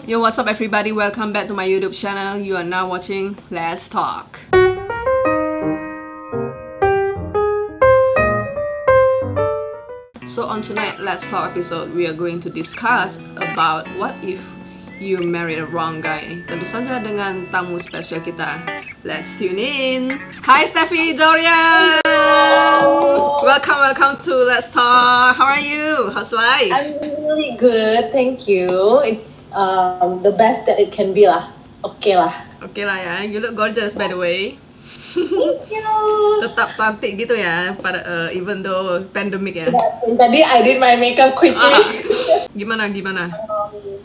Yo, what's up everybody? Welcome back to my YouTube channel. You are now watching Let's Talk. So on tonight Let's Talk episode, we are going to discuss about what if you marry the wrong guy. Tentu saja dengan tamu spesial kita. Let's tune in. Hi Steffi, Dorian. Welcome to Let's Talk. How are you? How's life? I'm really good, thank you. It's the best that it can be lah. Oke lah. Oke lah ya. You look gorgeous by the way. Thank you. Tetap cantik gitu ya pada even though pandemic ya. Yes, tadi I did my makeup quickly. Gimana?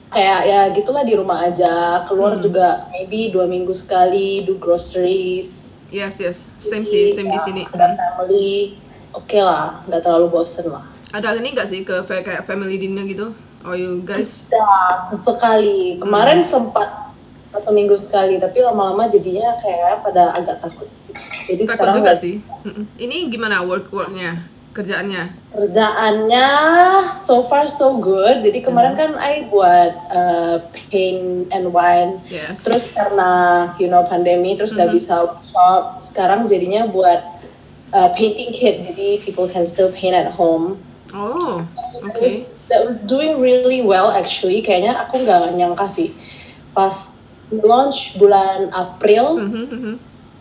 Kayak ya gitulah, di rumah aja. Keluar juga maybe 2 minggu sekali do groceries. Yes. Same di sini. Ada family. Oke lah, nggak terlalu bosen lah. Ada ini nggak sih kayak family dinner gitu? Oh you guys? Ya, sesekali. Kemarin sempat 1 minggu sekali, tapi lama-lama jadinya kayak pada agak takut. Jadi Takut sekarang juga sih. Ini gimana worknya? Kerjaannya so far so good. Jadi kemarin kan I buat paint and wine. Yes. Terus karena pandemi terus nggak bisa workshop. Sekarang jadinya buat painting kit. Jadi people can still paint at home. Oh, okay. That was doing really well actually. Kayaknya aku nggak nyangka sih. Pas launch bulan April.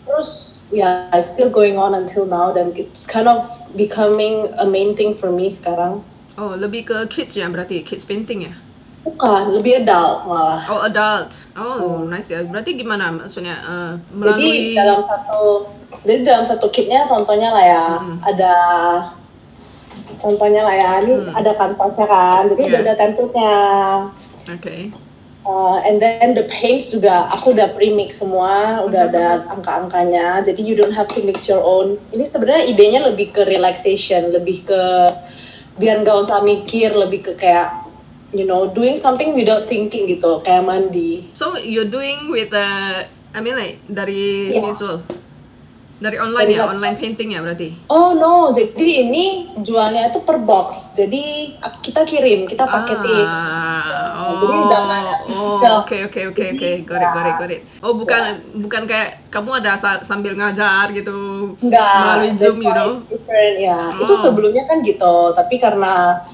Terus ya, it's still going on until now, dan it's kind of becoming a main thing for me sekarang. Oh, lebih ke kids ya berarti, kids painting ya? Bukan, lebih adult malah. Oh, adult. Oh, nice ya. Berarti gimana maksudnya Jadi melalui dalam satu kitnya contohnya lah ya, ada contohnya lah ya, ini ada kanvasnya kan, jadi udah ada template-nya. Okay. And then the paints juga aku udah pre-mix semua, udah ada angka-angkanya, jadi you don't have to mix your own. Ini sebenarnya idenya lebih ke relaxation, lebih ke biar nggak usah mikir, lebih ke kayak doing something without thinking gitu, kayak mandi. So you're doing with dari visual, dari online Dari ya, laptop. online painting ya berarti? Oh no, jadi ini jualnya itu per box, jadi kita kirim, kita paketin. Jadi udah Oke. Got it. Oh, bukan kayak kamu ada sambil ngajar gitu melalui Zoom, different ya. Itu sebelumnya kan gitu, tapi karena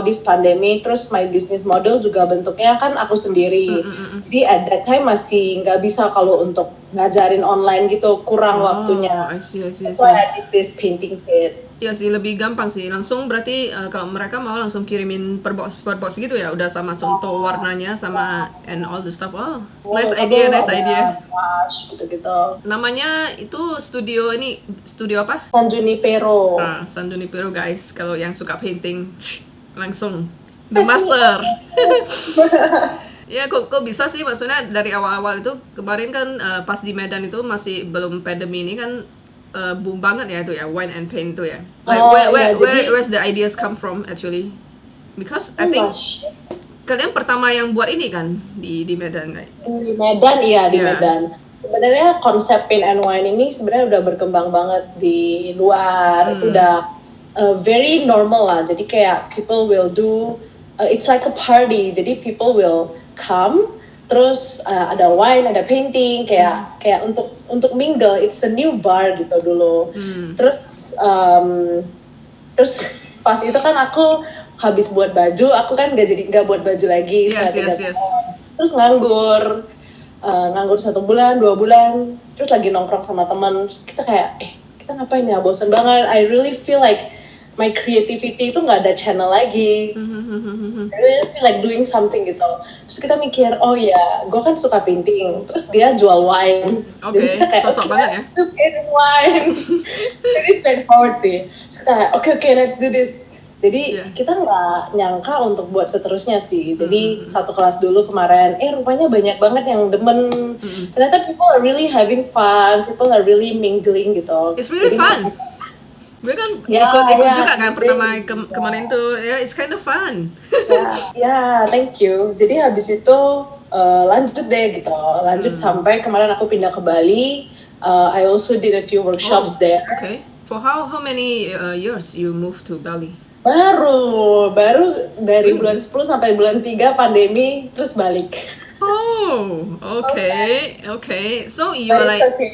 this pandemic, terus my business model juga bentuknya kan aku sendiri. Jadi at that time masih nggak bisa kalau untuk ngajarin online gitu, kurang waktunya. I see. So I did this painting kit. Ya sih, lebih gampang sih. Langsung berarti kalau mereka mau langsung kirimin per box gitu ya, udah sama contoh warnanya sama and all the stuff. Oh, nice idea. Wash gitu-gitu. Namanya itu studio apa? San Junipero. San Junipero guys. Kalau yang suka painting langsung the master. Ya, kok bisa sih, maksudnya dari awal-awal itu kemarin kan pas di Medan itu masih belum pandemi ini kan boom banget ya itu ya, wine and paint itu ya. Like where's the ideas come from actually? Because I think kalian pertama yang buat ini kan di Medan, right? Di Medan, iya di Medan. Sebenarnya konsep paint and wine ini sebenarnya udah berkembang banget di luar. Itu udah very normal lah. Jadi kayak people will do, it's like a party. Jadi people will come, terus ada wine, ada painting, kayak untuk mingle. It's a new bar gitu dulu. Terus pas itu kan aku habis buat baju, aku kan nggak buat baju lagi. Yes. Terus nganggur 1 bulan, 2 bulan, terus lagi nongkrong sama teman, terus kita kayak kita ngapain ya, bosan banget. I really feel like my creativity itu nggak ada channel lagi. I really feel like doing something gitu. Terus kita mikir, oh ya, gue kan suka painting. Terus dia jual wine. Oke, cocok banget ya. Paint wine. Very straightforward sih. Terus kita kayak, oke, let's do this. Jadi kita nggak nyangka untuk buat seterusnya sih. Jadi 1 kelas dulu kemarin, rupanya banyak banget yang demen. Ternyata people are really having fun. People are really mingling gitu. It's really fun. Gue kan ikut juga kan pertama kemarin tuh, it's kind of fun. Thank you. Jadi habis itu lanjut deh gitu, sampai kemarin aku pindah ke Bali. I also did a few workshops there. Okay. For how many years you moved to Bali? Baru dari bulan 10 sampai bulan 3 pandemi, terus balik. Oh, okay. So you are But like, it's okay.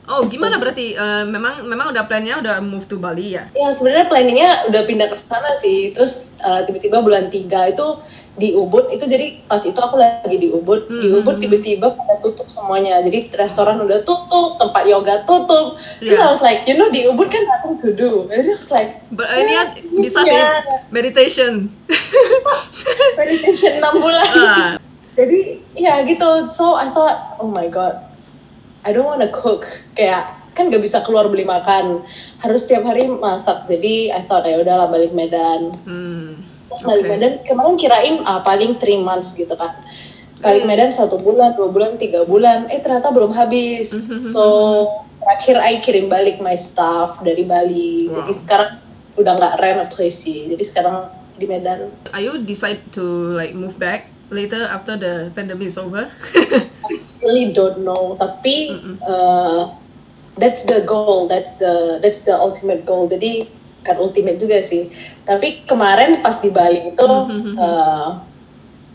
oh gimana berarti memang udah plannya udah move to Bali ya? Ya sebenarnya planningnya udah pindah ke sana sih. Terus tiba-tiba bulan 3 itu di Ubud itu, jadi pas itu aku lagi di Ubud. Di Ubud tiba-tiba pada tutup semuanya. Jadi restoran udah tutup, tempat yoga tutup. Terus I was like, you know, di Ubud kan nothing to do. Jadi I was like, Ini bisa sih meditation. meditation 6 bulan. Jadi ya gitu. So I thought, oh my god, I don't wanna cook. Kayak kan gak bisa keluar beli makan, harus tiap hari masak. Jadi I thought ya udahlah balik Medan. Terus balik Medan kemarin kirain paling 3 months gitu kan. Balik Medan 1 bulan, 2 bulan, 3 bulan. Ternyata belum habis. So terakhir I kirim balik my stuff dari Bali. Jadi sekarang udah nggak rent a place sih. Jadi sekarang di Medan. Are you decide to like move back later after the pandemic is over? Really don't know, tapi that's the goal, that's the ultimate goal. Jadi kan ultimate juga sih. Tapi kemarin pas di Bali itu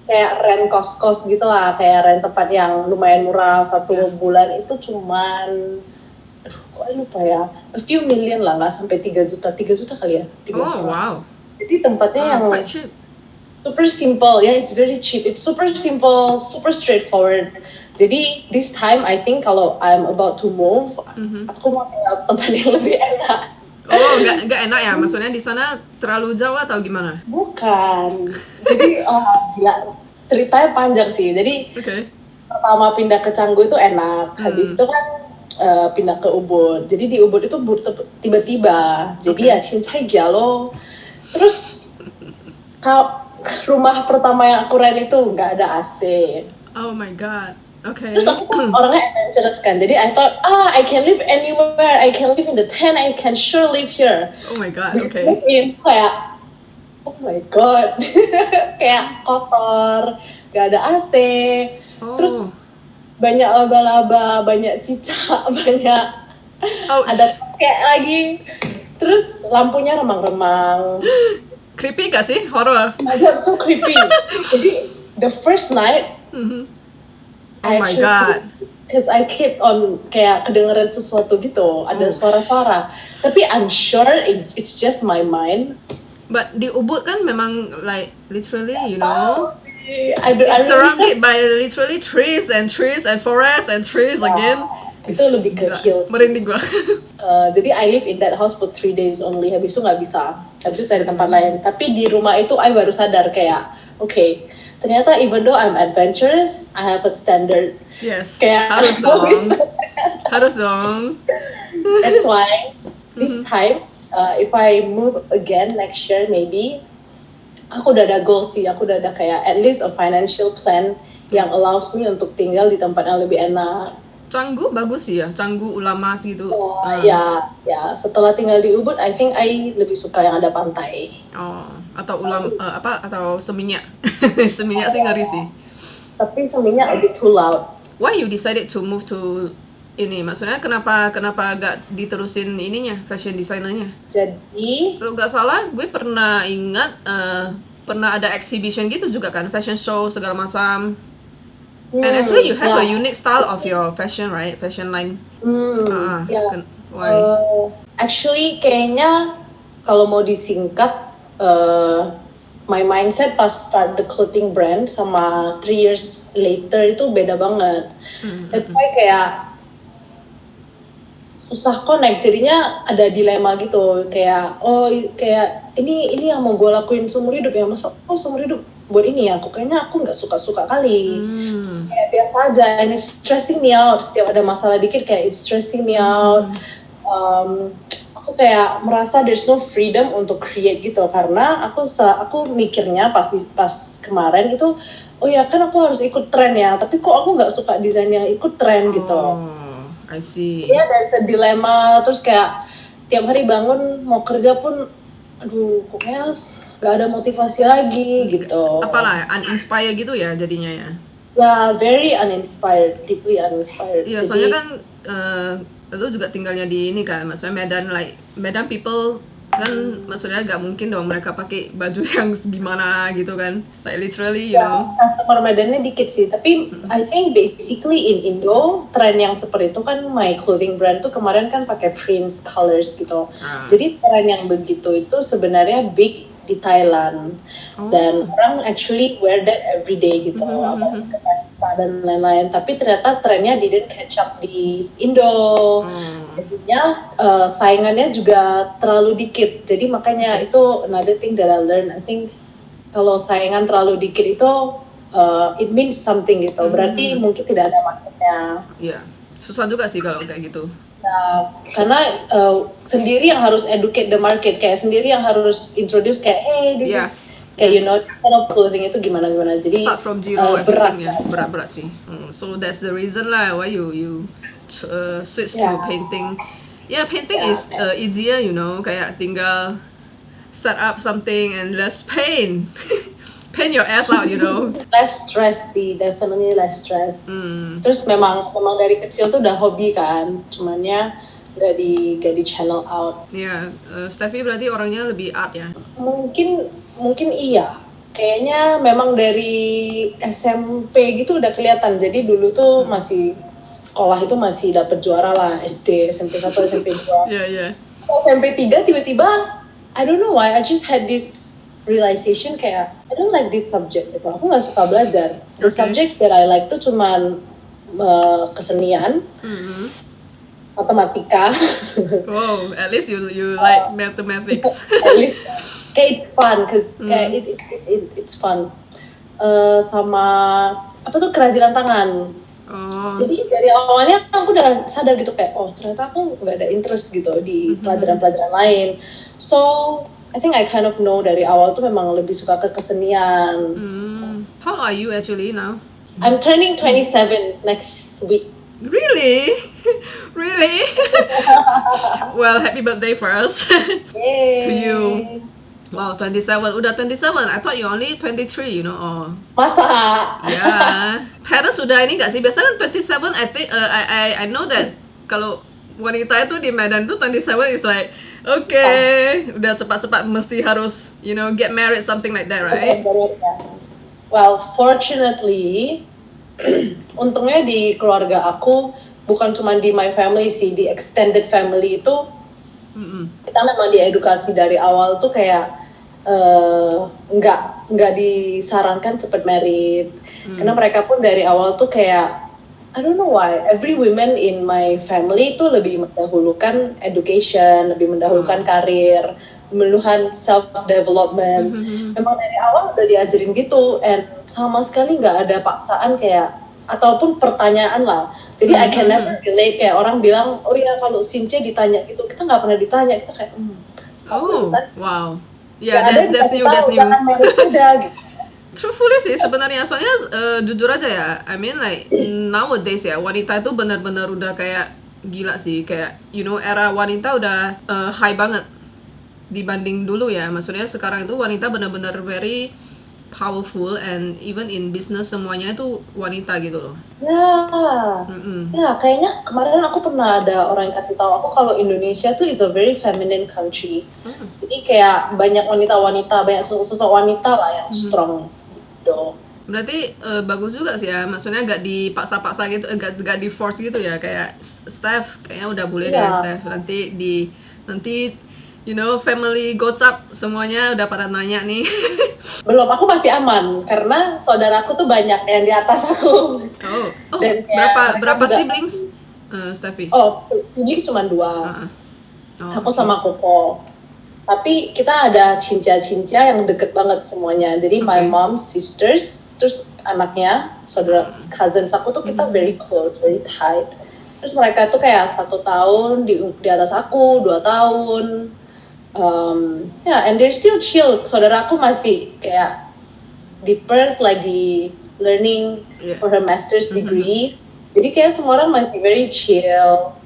kayak rent kos gitu lah, kayak rent tempat yang lumayan murah 1 bulan itu cuman kok lupa ya, a few million lah, nggak sampai 3 juta kali ya. Wow. Jadi tempatnya yang quite cheap. Super simple, yeah, it's very cheap. It's super simple, super straightforward. Jadi this time I think kalau I'm about to move, aku mau tinggal tempat yang lebih enak. Oh, nggak enak ya? Maksudnya di sana terlalu jauh atau gimana? Bukan. Jadi gila, ceritanya panjang sih. Jadi pertama pindah ke Canggu itu enak. Habis itu kan pindah ke Ubud. Jadi di Ubud itu tiba-tiba. Jadi ya cincai gialo. Terus kalau rumah pertama yang aku rent itu nggak ada AC. Oh my god. Okay. Terus aku kan orangnya adventurous kan, jadi I thought, I can live anywhere, I can live in the tent, I can sure live here. Oh my god, okay. Kayak, oh my god, kayak kotor, gak ada AC, terus banyak laba-laba, banyak cicak, banyak ada kayak lagi, terus lampunya remang-remang. Creepy gak sih? Horror? Oh my god, so creepy. Jadi, the first night, oh my god. Because I keep on kayak kedengeran sesuatu gitu, ada suara-suara. Tapi I'm sure it's just my mind. But di Ubud kan memang like literally, you know, it's surrounded by literally trees and forest and trees again. Itu lebih ke hills. Merinding gua. Jadi I live in that house for 3 days only. Habis itu nggak bisa. Habis itu cari tempat lain. Tapi di rumah itu I baru sadar kayak, okay, ternyata even though I'm adventurous, I have a standard. Yes, harus dong. Harus dong. That's why this time, if I move again next year maybe, aku udah ada goal sih. Aku udah ada kayak at least a financial plan yang allows me untuk tinggal di tempat yang lebih enak. Canggu bagus sih ya, Canggu Ulama gitu. Ya, setelah tinggal di Ubud, I think I lebih suka yang ada pantai. Atau atau Seminyak. Seminyak sih ngeri sih. Tapi Seminyak a bit too loud. Why you decided to move to ini? Maksudnya kenapa gak diterusin ininya, fashion designernya? Jadi kalau gak salah, gue pernah ingat pernah ada exhibition gitu juga kan, fashion show segala macam. And actually you have a unique style of your fashion, right? Fashion line. Why? Actually kayaknya kalau mau disingkat, my mindset pas start the clothing brand sama 3 years later itu beda banget. That's why kayak susah connect, jadinya ada dilema gitu. Kayak kayak ini yang mau gue lakuin seumur hidup ya, masa seumur hidup buat ini ya, kayaknya aku nggak suka kali. Kayak biasa aja, and it's stressing me out. Setiap ada masalah dikit kayak it's stressing me out. Aku kayak merasa there's no freedom untuk create gitu, karena aku mikirnya pas kemarin itu, oh ya kan aku harus ikut tren ya, tapi kok aku nggak suka desain yang ikut tren gitu. I see. Ya, there's a dilemma. Terus kayak tiap hari bangun mau kerja pun, aduh kayaknya gak ada motivasi lagi gitu. Apalah, uninspired gitu ya jadinya ya? Ya, very uninspired, deeply uninspired. Iya, soalnya kan lu juga tinggalnya di ini kan, maksudnya Medan people Kan maksudnya nggak mungkin dong mereka pakai baju yang gimana gitu kan. Like literally, you Ya, know. customer Medannya dikit sih. Tapi I think basically in Indo, tren yang seperti itu kan my clothing brand tuh kemarin kan pakai prints, colors gitu. Ah. Jadi tren yang begitu itu sebenarnya big di Thailand. Dan orang actually wear that every day gitu. Apalagi ke pesta dan lain-lain. Tapi ternyata trennya didn't catch up di Indo. Jadinya saingannya juga terlalu dikit. Jadi makanya itu another thing that I learned. I think kalau saingan terlalu dikit itu it means something gitu. Berarti mungkin tidak ada marketnya. Iya, susah juga sih kalau kayak gitu. Nah, karena sendiri yang harus educate the market, kayak sendiri yang harus introduce kayak hey this Yes. is kayak you know kind of clothing itu gimana. Jadi Start from zero, berat. everything ya, berat sih. So that's the reason lah why you switch to Yeah. painting. Yeah, painting Yeah. is easier, you know, kayak tinggal set up something and less paint. Paint your ass out, you know. Less stress sih, definitely less stress. Terus memang dari kecil tuh udah hobi kan, cumannya nggak di channel out. Ya, Steffi berarti orangnya lebih art ya. Mungkin iya. Kayaknya memang dari SMP gitu udah kelihatan. Jadi dulu tuh masih sekolah itu masih dapet juara lah, SD, SMP 1, SMP 2. Iya. SMP 3 tiba-tiba I don't know why I just had this realization kayak I don't like this subject gitu. Aku nggak suka belajar. The Okay. subjects that I like tuh cuman kesenian, matematika. Oh, at least you like mathematics. At least kayak it's fun, cause kayak it's fun. Sama apa tuh kerajinan tangan. Oh, Jadi dari awalnya aku udah sadar gitu kayak oh ternyata aku nggak ada interest gitu di pelajaran-pelajaran lain. So I think I kind of know dari awal tuh memang lebih suka ke kesenian. how old are you actually now? I'm turning 27 next week. Really? Really? Well, happy birthday first. Yay! To you. Wow, 27. Udah 27. I thought you only 23, you know. Oh. Masa? Yeah. Parents udah ini nggak sih? Biasanya 27, I think I know that kalau wanita itu di Medan tuh 27 is like okay, udah cepat-cepat mesti harus, you know, get married something like that, right? Well, fortunately, untungnya di keluarga aku bukan cuma di my family sih, di extended family itu kita memang diedukasi dari awal tuh kayak nggak disarankan cepet married, karena mereka pun dari awal tuh kayak I don't know why every women in my family itu lebih mendahulukan education, lebih mendahulukan karir, mendahulukan self development. Memang dari awal udah diajarin gitu, and sama sekali nggak ada paksaan kayak ataupun pertanyaan lah. Jadi I can never relate kayak orang bilang, oh ya kalau Since ditanya gitu, kita nggak pernah ditanya, kita kayak Oh, wow. Yeah, that's new. Jangan married udah gitu. Truthfully sih sebenarnya, soalnya jujur aja ya, I mean like nowadays ya, wanita itu benar-benar udah kayak gila sih, kayak you know era wanita udah high banget dibanding dulu ya. Maksudnya sekarang itu wanita benar-benar very powerful, and even in business semuanya itu wanita gitu loh. Ya, kayaknya kemarin aku pernah ada orang yang kasih tahu aku kalau Indonesia tuh is a very feminine country. Jadi kayak banyak wanita-wanita, banyak sosok wanita lah yang strong. Gitu. Berarti bagus juga sih ya, maksudnya gak dipaksa-paksa gitu, gak di force gitu ya, kayak Steph kayaknya udah boleh deh Steph, nanti you know family gocap semuanya udah pada nanya nih. Belum, aku masih aman karena saudaraku tuh banyak yang di atas aku. Dan berapa siblings Steffi? Siblings cuma 2. Aku sama Koko. Tapi kita ada cinca-cinca yang deket banget semuanya. Jadi my mom's sisters, terus anaknya, saudara cousins aku tuh kita very close, very tight. Terus mereka tuh kayak 1 tahun di atas aku, 2 tahun. And they're still chill. Saudara aku masih kayak di Perth lagi learning for her master's degree. Jadi kayak semua orang masih very chill.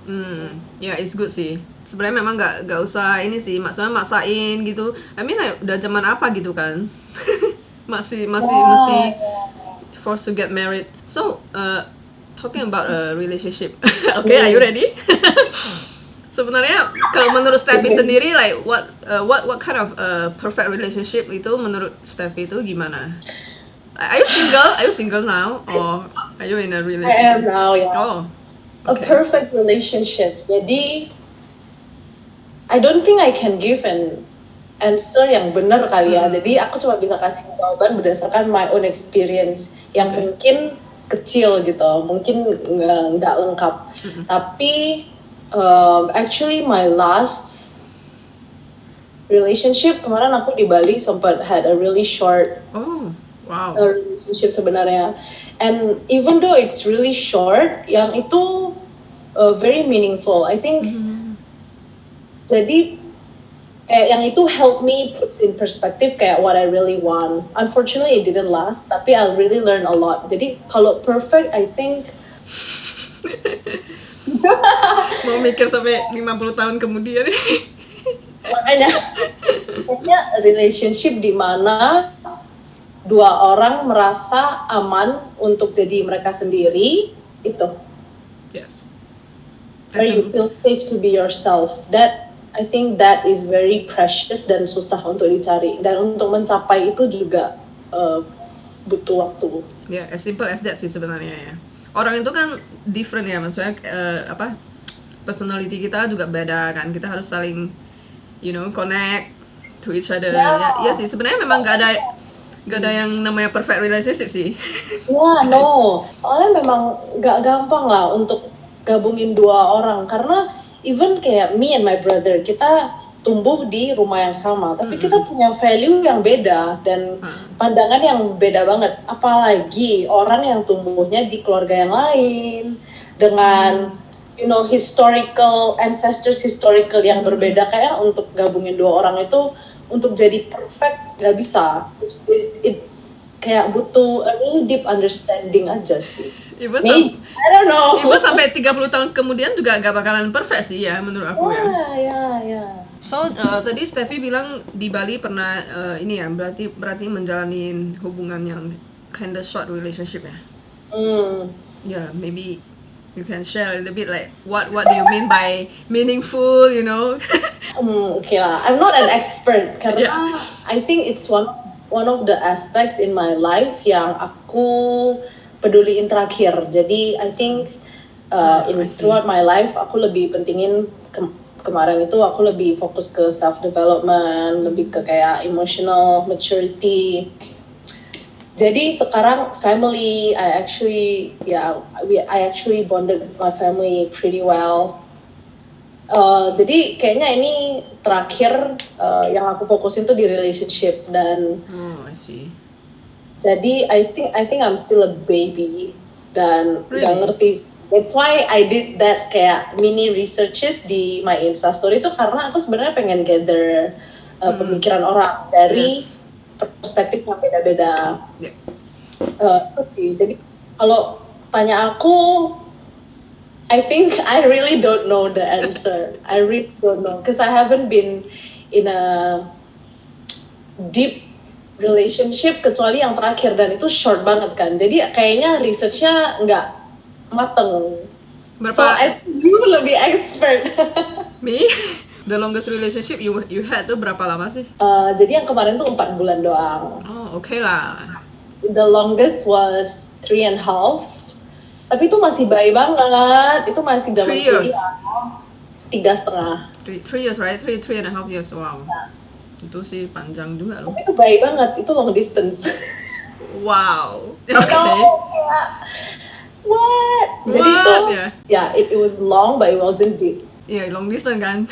It's good sih. Sebenarnya memang nggak usah ini sih, maksudnya maksain gitu. I mean like, udah zaman apa gitu kan? masih mesti forced to get married. So talking about a relationship, okay, are you ready? Sebenarnya kalau menurut Steffi sendiri, like what kind of perfect relationship itu menurut Steffi itu gimana? Are you single? Are you single now, or are you in a I relationship? am now, yeah. Oh, A perfect relationship. Jadi, I don't think I can give an answer yang benar kali ya. Jadi aku cuma bisa kasih jawaban berdasarkan my own experience yang mungkin kecil gitu, mungkin nggak lengkap. Tapi actually my last relationship kemarin aku di Bali sempat had a really short wow. relationship sebenarnya. And even though it's really short, yang itu very meaningful. I think. Jadi yang itu help me put in perspective kayak what I really want. Unfortunately, it didn't last, tapi I really learn a lot. Jadi kalau perfect, I think mau mikir sampai 50 tahun kemudian. makanya relationship di mana dua orang merasa aman untuk jadi mereka sendiri itu. Yes. Where you feel safe to be yourself. That I think that is very precious dan susah untuk dicari, dan untuk mencapai itu juga butuh waktu. Ya, as simple as that sih sebenarnya ya. Orang itu kan different ya, maksudnya personality kita juga beda kan. Kita harus saling connect to each other. Ya sih sebenarnya memang gak ada yang namanya perfect relationship sih. No. Soalnya memang gak gampang lah untuk gabungin dua orang, karena even kayak me and my brother, kita tumbuh di rumah yang sama, tapi kita punya value yang beda dan pandangan yang beda banget. Apalagi orang yang tumbuhnya di keluarga yang lain dengan historical yang berbeda, kayak untuk gabungin dua orang itu untuk jadi perfect nggak bisa. It kayak butuh a really deep understanding aja sih. I don't know. Even sampai 30 tahun kemudian juga gak bakalan perfect sih ya menurut aku ya. So tadi Steffi bilang di Bali pernah ini ya, berarti menjalani hubungan yang kinda short relationship ya. Yeah, maybe you can share a little bit like what do you mean by meaningful, Okay lah, I'm not an expert karena I think it's one of the aspects in my life yang aku peduliin terakhir. Jadi I think throughout my life aku lebih pentingin kemarin itu aku lebih fokus ke self development, lebih ke kayak emotional maturity. Jadi sekarang family, I actually bonded with my family pretty well. Jadi kayaknya ini terakhir yang aku fokusin tuh di relationship dan. I see. Jadi I think I'm still a baby dan nggak ngerti. That's why I did that kayak mini researches di my Instastory itu, karena aku sebenarnya pengen gather pemikiran orang dari perspektif yang beda-beda. Itu sih. Jadi kalau tanya aku, I think I really don't know the answer. I really don't know because I haven't been in a deep relationship kecuali yang terakhir, dan itu short banget kan. Jadi kayaknya researchnya nggak mateng. So I think you lebih expert. Me? The longest relationship you had tuh berapa lama sih? Jadi yang kemarin tuh 4 bulan doang. Oh, okay lah. The longest was 3.5. Tapi itu masih bayi banget. Itu masih zaman kuliah. 3,5. 3 years, right? 3.5 years. Wow. Itu sih panjang juga loh. Tapi itu baik banget, itu long distance. Wow. Okay. What? Jadi itu, it was long but it wasn't deep. Long distance kan.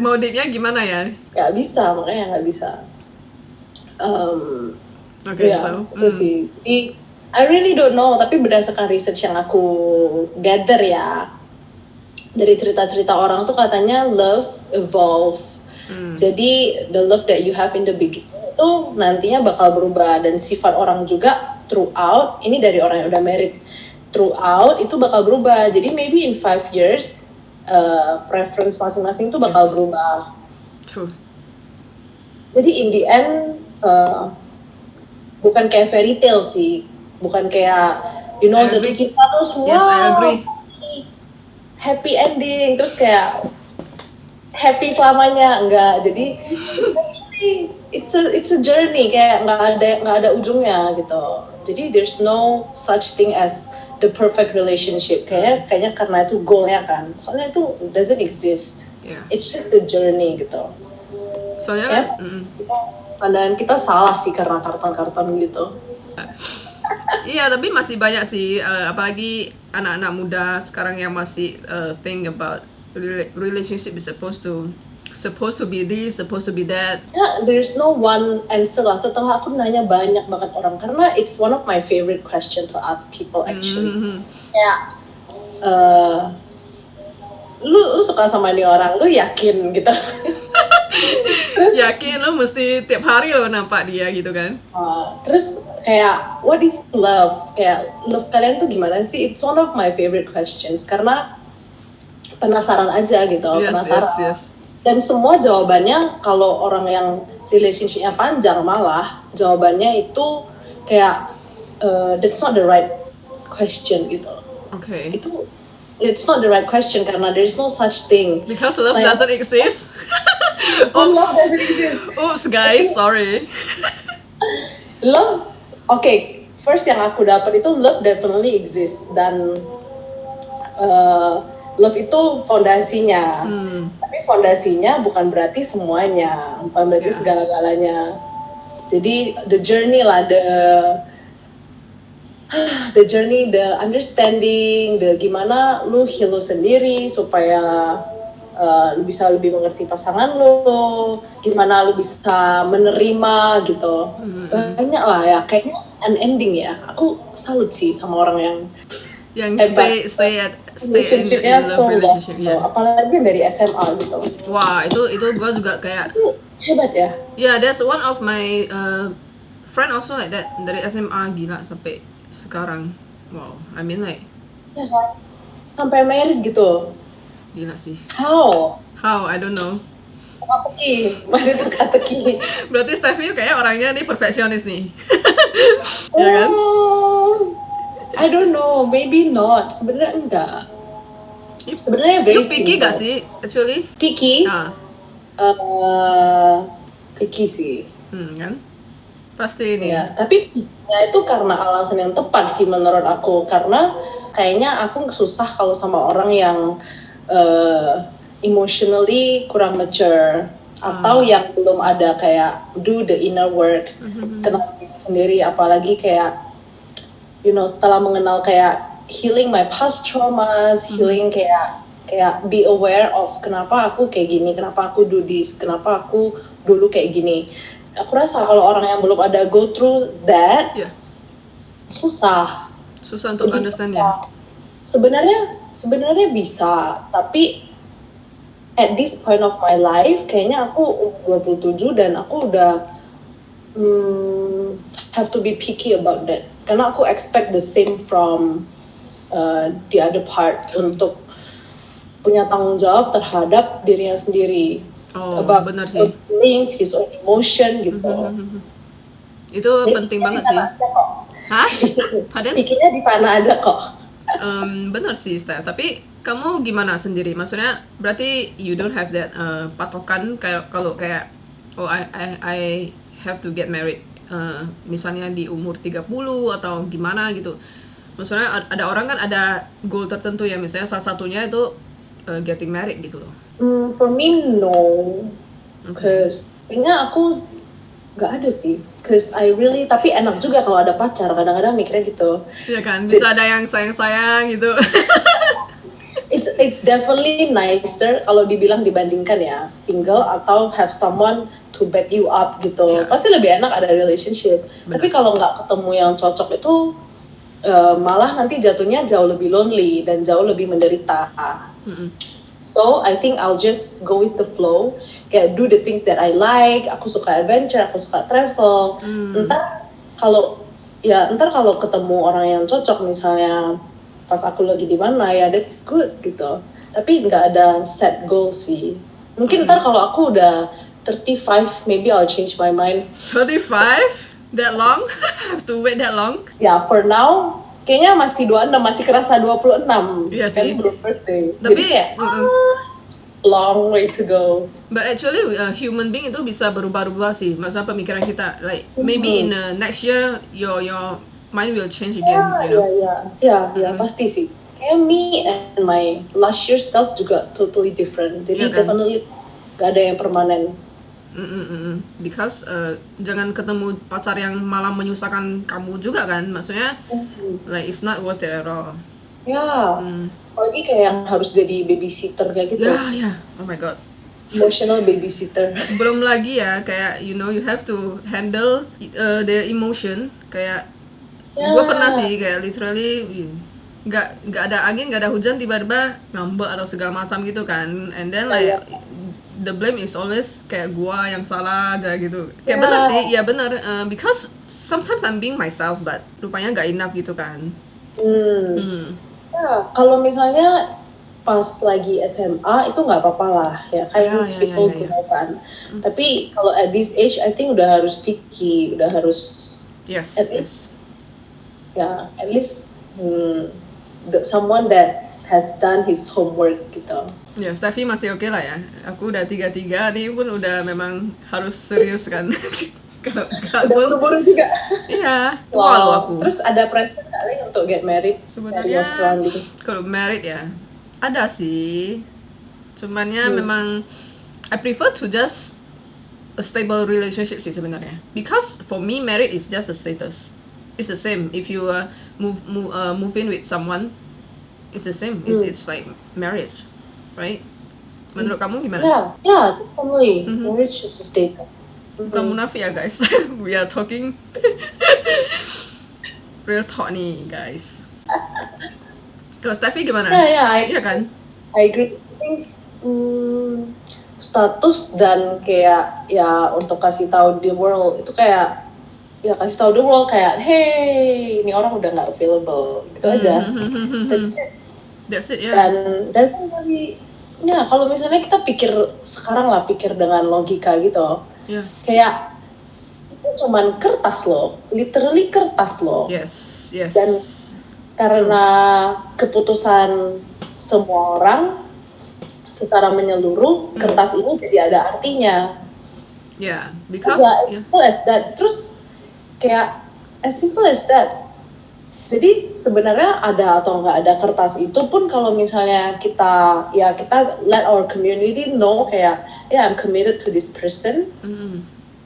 mau deepnya gimana ya? Gak bisa, makanya gak bisa. Itu sih. Jadi, I really don't know, tapi berdasarkan research yang aku gather ya, dari cerita-cerita orang tuh katanya love evolve. Jadi the love that you have in the beginning itu nantinya bakal berubah, dan sifat orang juga throughout, ini dari orang yang udah married, throughout itu bakal berubah. Jadi maybe in 5 years preference masing-masing itu bakal berubah. True. Jadi in the end bukan kayak fairy tale sih, bukan kayak jatuh cinta tuh semua. Yes, I agree. happy ending terus kayak happy selamanya, enggak. Jadi it's actually it's a journey, kayak nggak ada ujungnya gitu. Jadi there's no such thing as the perfect relationship, kayaknya karena itu goalnya kan, soalnya itu doesn't exist. Yeah. It's just the journey gitu. Soalnya Ya? kan, Pandangan kita salah sih karena karton-karton gitu. iya, tapi masih banyak sih, apalagi anak-anak muda sekarang yang masih think about relationship is supposed to be this, supposed to be that. Ya, there's no one answer lah. Setelah aku nanya banyak banget orang, karena it's one of my favorite question to ask people actually. Ya, lu suka sama ini orang, lu yakin gitu? Yakin lo mesti tiap hari lo nampak dia gitu kan? Terus kayak what is love? Kayak love kalian tuh gimana sih? It's one of my favorite questions karena penasaran aja gitu, penasaran. Yes. Dan semua jawabannya kalau orang yang relationship-nya panjang malah jawabannya itu kayak that's not the right question gitu. Okay. It's not the right question karena there's no such thing. Because love doesn't exist. Love doesn't exist. Oops guys, sorry. Love, okay. First yang aku dapat itu love definitely exists dan love itu fondasinya. Tapi fondasinya bukan berarti semuanya, bukan berarti segala-galanya. Jadi the journey lah, the journey, the understanding, the gimana lu heal lu sendiri supaya lu bisa lebih mengerti pasangan lu, gimana lu bisa menerima gitu. Banyak lah ya, kayaknya unending ya. Aku salut sih sama orang yang stay in love relationship. Gitu. Apalagi dari SMA gitu. Wah, itu gue juga kayak itu hebat ya. Yeah, that's one of my friend also like that, dari SMA gila sampai sekarang. Wow, I mean like ya kan? Sampai married gitu. Gila sih. How? I don't know. Teka-teki, masih teka-teki. Berarti Steffi kayak orangnya nih perfeksionis nih. Ya kan? I don't know, maybe not. Sebenarnya enggak. Sebenarnya very You picky simple. gak sih, actually? Picky? Picky sih. Kan? Pasti ini. Ya, tapi picky-nya itu karena alasan yang tepat sih menurut aku. Karena kayaknya aku susah kalau sama orang yang emotionally kurang mature. Atau yang belum ada kayak do the inner work. Kenal diri sendiri, apalagi kayak setelah mengenal kayak healing my past traumas, healing kayak be aware of kenapa aku kayak gini, kenapa aku do this, kenapa aku dulu kayak gini. Aku rasa kalau orang yang belum ada go through that, susah untuk understand ya. Sebenarnya bisa, tapi at this point of my life, kayaknya aku 27 dan aku udah have to be picky about that. Karena aku expect the same from the other part untuk punya tanggung jawab terhadap dirinya sendiri. About benar sih. his feelings, his own emotion gitu. Itu penting banget sih. Hah? Pardon? Pikirnya di sana aja kok. Benar sih, Steph. Tapi kamu gimana sendiri? Maksudnya berarti you don't have that patokan kayak kalau kayak I have to get married. Misalnya di umur 30 atau gimana gitu. Maksudnya ada orang kan ada goal tertentu ya, misalnya salah satunya itu getting married gitu loh. For me no, cause kayaknya aku nggak ada sih, cause I really, tapi enak juga kalau ada pacar, kadang-kadang mikirnya gitu. Iya kan, bisa ada yang sayang-sayang gitu. It's definitely nicer kalau dibilang dibandingkan ya single atau have someone to back you up gitu. Pasti lebih enak ada relationship. Bener. Tapi kalau nggak ketemu yang cocok itu malah nanti jatuhnya jauh lebih lonely dan jauh lebih menderita. So I think I'll just go with the flow, kayak do the things that I like. Aku suka adventure, aku suka travel. Ntar kalau ketemu orang yang cocok misalnya pas aku lagi di mana ya that's good gitu. Tapi nggak ada set goal sih. Mungkin ntar kalau aku udah 35 maybe I'll change my mind. 35? That long? Have to wait that long? Yeah, for now kayaknya masih 26, masih kerasa 26. Iya Kan sih. belum birthday. Tapi, Jadi kayak, long way to go. but actually human being itu bisa berubah-ubah sih. Maksudnya pemikiran kita. Like maybe in next year your mind will change again. You know. Ya, pasti sih. Kayak me and my last year self juga totally different. Jadi Iya kan? definitely gak ada yang permanen. Because jangan ketemu pacar yang malah menyusahkan kamu juga kan. Maksudnya like it's not worth it at all. Ya, apalagi kayak yang harus jadi babysitter kayak gitu. Ya. Oh my god. Emotional babysitter. Belum lagi ya kayak you know you have to handle the emotion kayak gue pernah sih kayak literally nggak ada angin nggak ada hujan tiba-tiba ngambek atau segala macam gitu kan, and then like the blame is always kayak gua yang salah aja gitu. Kayak bener sih, ya bener. Because sometimes I'm being myself, but rupanya nggak enough gitu kan. Ya, kalau misalnya pas lagi SMA itu nggak apa-apa lah ya kan, people grow kan. Tapi kalau at this age, I think udah harus picky, udah harus Yes. Ya at least someone that has done his homework gitu. Ya, Steffi masih oke lah ya. Aku udah 33 nih pun udah memang harus serius kan. Udah buru-buru juga. Iya, tua loh aku. Terus ada pressure nggak lagi untuk get married? Sebenarnya kalau married ya ada sih. Cuman ya memang I prefer to just a stable relationship sih sebenarnya. Because for me married is just a status. It's the same if you move in with someone. It's the same. It's like marriage, right? Menurut kamu gimana? Yeah, definitely. Marriage is a status. Bukan munafik ya guys. We are talking real talk nih guys. Kalau Steffi gimana? Iya kan? I agree. I think status dan kayak ya untuk kasih tahu the world itu kayak ya kasih tahu the world kayak hey ini orang udah nggak available gitu aja. That's it ya. Dan that's really ya kalau misalnya kita pikir sekarang lah pikir dengan logika gitu. Kayak itu cuman kertas loh, literally kertas loh. Yes. Dan karena keputusan semua orang secara menyeluruh, kertas ini jadi ada artinya. Because as simple as that. Terus kayak as simple as that. Jadi sebenarnya ada atau nggak ada kertas itu pun kalau misalnya kita let our community know kayak I'm committed to this person,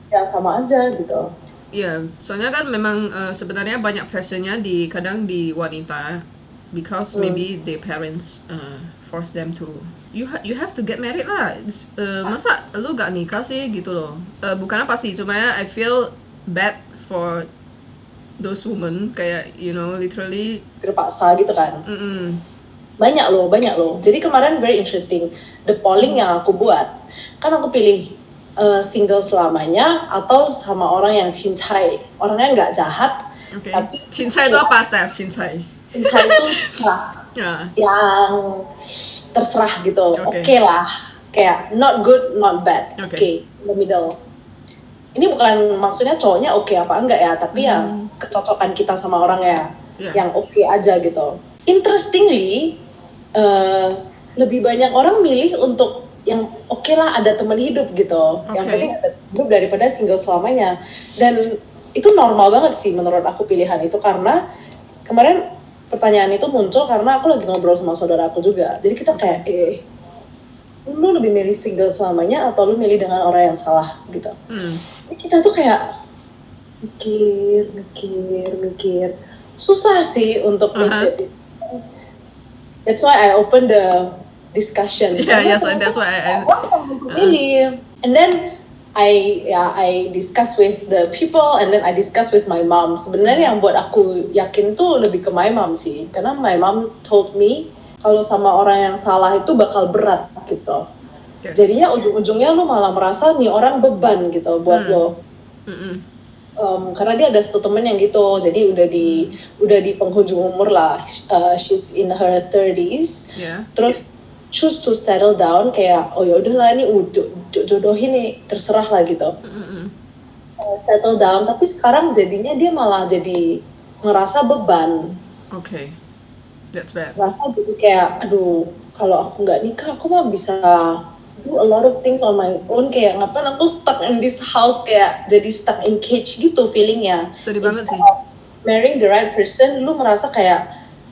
ya sama aja gitu. Iya, soalnya kan memang sebenarnya banyak pressure-nya kadang di wanita, because maybe their parents force them to you have to get married lah. Masa lu gak nikah sih gitu loh. Bukan apa sih, cuma I feel bad for those women kayak you know literally terpaksa gitu kan. Banyak loh. Jadi kemarin very interesting the polling yang aku buat, kan aku pilih single selamanya atau sama orang yang cincai, orangnya nggak jahat. Tapi cincai itu apa, Steph? Cincai itu terserah, yang terserah gitu. Oke lah, kayak not good not bad, oke, in the middle. Ini bukan maksudnya cowoknya oke apa enggak ya, tapi yang kecocokan kita sama orangnya yang oke aja gitu. Interestingly, lebih banyak orang milih untuk yang oke lah ada teman hidup gitu. Yang penting ada hidup daripada single selamanya. Dan itu normal banget sih menurut aku pilihan itu, karena kemarin pertanyaan itu muncul karena aku lagi ngobrol sama saudara aku juga. Jadi kita kayak lu lebih milih single selamanya atau lu milih dengan orang yang salah gitu. Jadi kita tuh kayak mikir. Susah sih untuk that's why I open the discussion. Yes, that's why I really. And then I discuss with the people, and then I discuss with my mom. Sebenarnya yang buat aku yakin tuh lebih ke my mom sih, karena my mom told me kalau sama orang yang salah itu bakal berat gitu. Jadinya ujung-ujungnya lu malah merasa nih orang beban gitu buat lo. Karena dia ada satu temen yang gitu, jadi udah di penghujung umur lah, she's in her 30s, terus choose to settle down kayak ya udahlah ini jodohin nih terserah lah gitu, settle down. Tapi sekarang jadinya dia malah jadi ngerasa beban Okay, that's bad. Rasa jadi kayak, aduh, kalau aku nggak nikah, aku mah bisa do a lot of things on my own. Kayak ngapain aku stuck in this house, kayak jadi stuck in cage gitu feelingnya. Sedih banget Instead sih. of marrying the right person, lu merasa kayak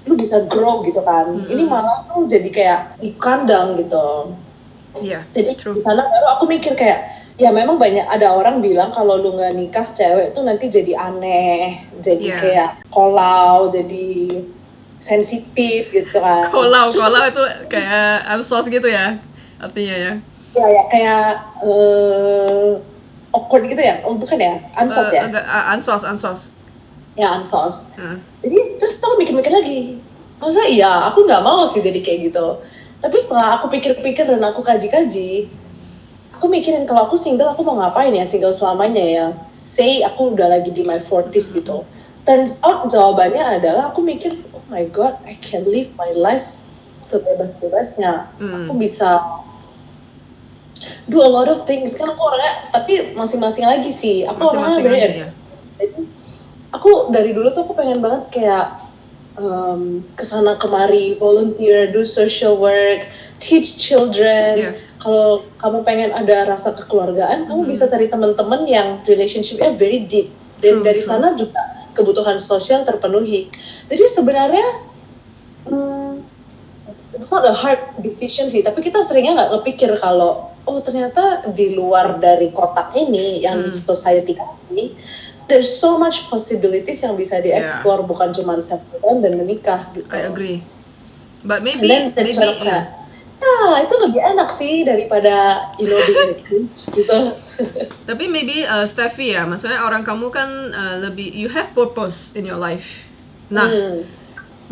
lu bisa grow gitu kan. Ini malah tuh jadi kayak di kandang gitu. Yeah, Jadi true. di sana baru aku mikir kayak, ya memang banyak ada orang bilang kalau lu nggak nikah cewek tuh nanti jadi aneh, jadi Yeah. kayak kolau, jadi sensitif gitu kan. Kolau itu kayak ansos gitu ya, artinya ya. Ya kayak awkward gitu ya? Oh bukan ya? Ansos ya? Agak ansos. Ya ansos. Uh, Jadi terus aku mikir-mikir lagi, masa iya aku nggak mau sih jadi kayak gitu. Tapi setelah aku pikir-pikir dan aku kaji-kaji, aku mikirin kalau aku single aku mau ngapain ya single selamanya ya. Say aku udah lagi di my 40s gitu. Turns out jawabannya adalah aku mikir, oh my god, I can live my life sebebas-bebasnya. Aku bisa do a lot of things. Kan aku orangnya, tapi masing-masing lagi sih. Aku orangnya Masing-masing very lagi ya. Jadi aku dari dulu tuh aku pengen banget kayak kesana kemari, volunteer, do social work, teach children. Yes. Kalau kamu pengen ada rasa kekeluargaan, kamu bisa cari teman-teman yang relationship-nya very deep. Dan dari sana juga kebutuhan sosial terpenuhi. Jadi sebenarnya it's not a hard decision sih, tapi kita seringnya nggak kepikir kalau oh ternyata di luar dari kotak ini yang society kasih, there's so much possibilities yang bisa dieksplor, bukan cuma settlement dan menikah gitu. I agree. But maybe ya itu lebih enak sih daripada being rich gitu. Tapi maybe Steffi ya, maksudnya orang kamu kan lebih you have purpose in your life. Nah,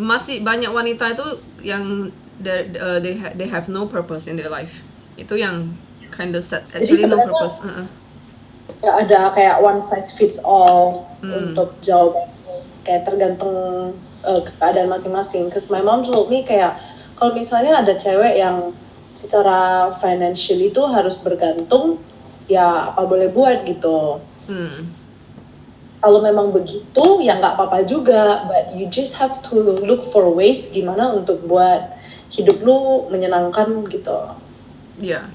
masih banyak wanita itu yang they have no purpose in their life. Itu yang kind of sad. Actually no purpose. Gak ada kayak one size fits all untuk jawaban, kayak tergantung keadaan masing-masing. Cause my mom told me kayak kalau misalnya ada cewek yang secara financial itu harus bergantung, ya apa boleh buat gitu. Kalau memang begitu ya nggak apa-apa juga, but you just have to look for ways gimana untuk buat hidup lu menyenangkan gitu. Iya.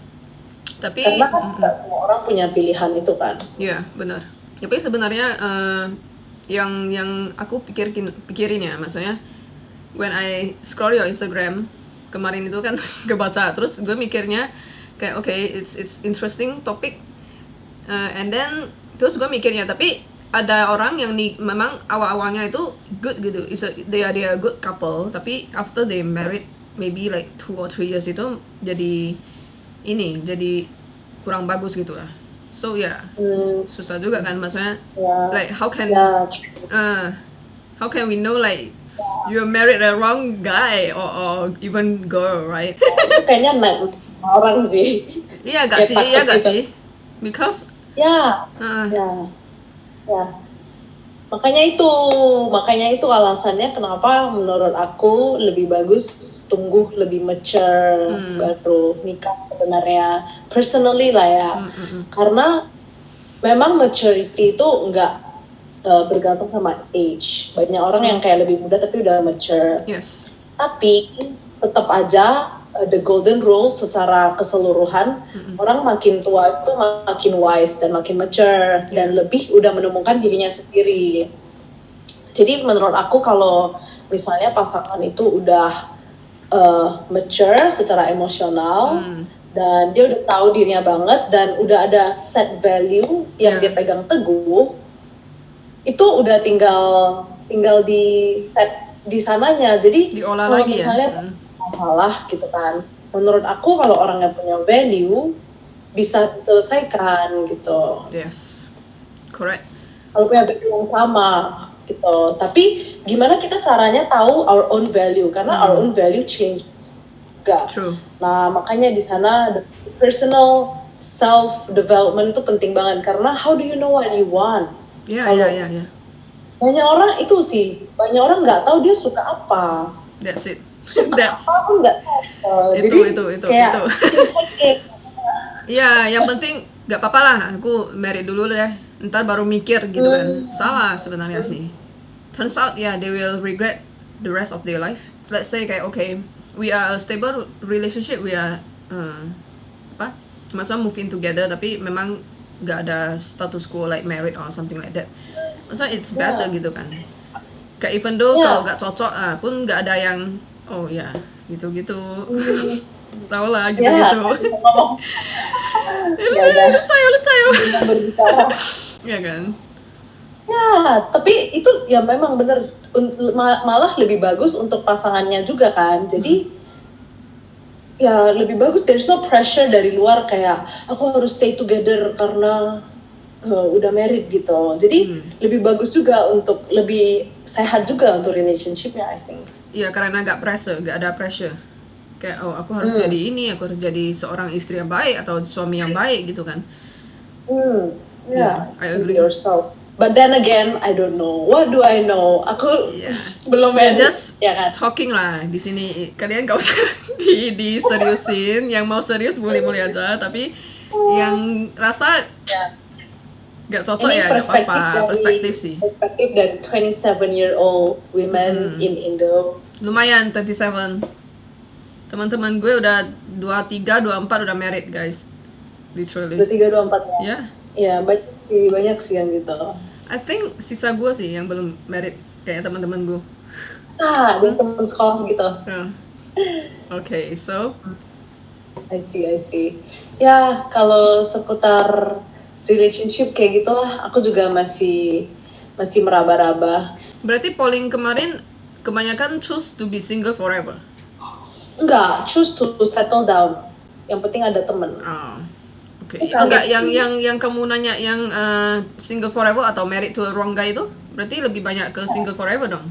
Tapi karena kan nggak semua orang punya pilihan itu kan. Iya, benar. Tapi sebenarnya yang aku pikirin ya, maksudnya when I scroll your Instagram kemarin itu kan kebaca, terus gue mikirnya kayak okay, it's interesting topic, and then terus gue mikirnya tapi ada orang yang memang awal-awalnya itu good gitu, they are a good couple, tapi after they married maybe like 2 or 3 years itu jadi kurang bagus gitu lah. So susah juga kan, maksudnya like how can we know like you're married a wrong guy or even girl, right? Kayaknya orang sih. Iya gak sih? Because makanya itu alasannya kenapa menurut aku lebih bagus tunggu lebih mature baru nikah sebenarnya, personally lah ya. Karena memang maturity itu nggak bergantung sama age. Banyak orang yang kayak lebih muda tapi udah mature. Yes. Tapi tetap aja the golden rule secara keseluruhan, orang makin tua itu makin wise dan makin mature dan lebih udah menemukan dirinya sendiri. Jadi menurut aku kalau misalnya pasangan itu udah mature secara emosional dan dia udah tahu dirinya banget dan udah ada set value yang dia pegang teguh, itu udah tinggal di set di sananya. Jadi diolah kalau lagi misalnya masalah gitu kan, menurut aku kalau orang yang punya value bisa diselesaikan gitu. Yes, correct. Kalau punya value yang sama gitu, tapi gimana kita caranya tahu our own value, karena our own value change juga. True. Nah makanya di sana the personal self development itu penting banget, karena how do you know what you want? Yeah. Banyak orang itu sih, banyak orang nggak tahu dia suka apa. That's it. Apa aku nggak tahu. Itu. Iya, yang Ya, penting nggak apa-apa lah, aku married dulu deh, ntar baru mikir gitu kan. Salah sebenarnya sih. Turns out they will regret the rest of their life. Let's say kayak okay, we are a stable relationship, we are apa? Maksudnya move in together tapi memang nggak ada status quo like married or something like that. Maksudnya it's better gitu kan. Kayak even though kalau nggak cocok pun nggak ada yang oh ya gitu-gitu. Tahu lah gitu-gitu. Lu berbicara. Ya kan? Ya, tapi itu ya memang bener malah lebih bagus untuk pasangannya juga kan. Jadi ya lebih bagus, there's no pressure dari luar kayak aku harus stay together karena udah married gitu. Jadi lebih bagus juga untuk lebih sehat juga untuk relationship-nya, I think. Iya, karena nggak ada pressure. Kayak oh aku harus jadi ini, aku harus jadi seorang istri yang baik atau suami yang baik gitu kan. Yeah, I agree. Yourself. But then again, I don't know. What do I know? Aku belum just kan? talking lah di sini. Kalian gak usah diseriusin. Yang mau serius boleh-boleh aja. Tapi yang rasa gak cocok ini ya gak apa-apa. Perspektif sih. Perspektif dari 27-year-old women in Indo. Lumayan 37. Teman-teman gue udah 23, 24 udah married guys. Literally. 23, 24 ya? Ya, banyak sih yang gitu. I think sisa gue sih yang belum married kayak teman-teman gue. Dan teman sekolah gitu. Okay, so I see. Ya, kalau seputar relationship kayak gitulah, aku juga masih meraba-raba. Berarti polling kemarin kebanyakan choose to be single forever. Enggak, choose to settle down. Yang penting ada temen. Oke. Enggak, yang kamu nanya yang single forever atau married to a wrong guy itu berarti lebih banyak ke single forever dong.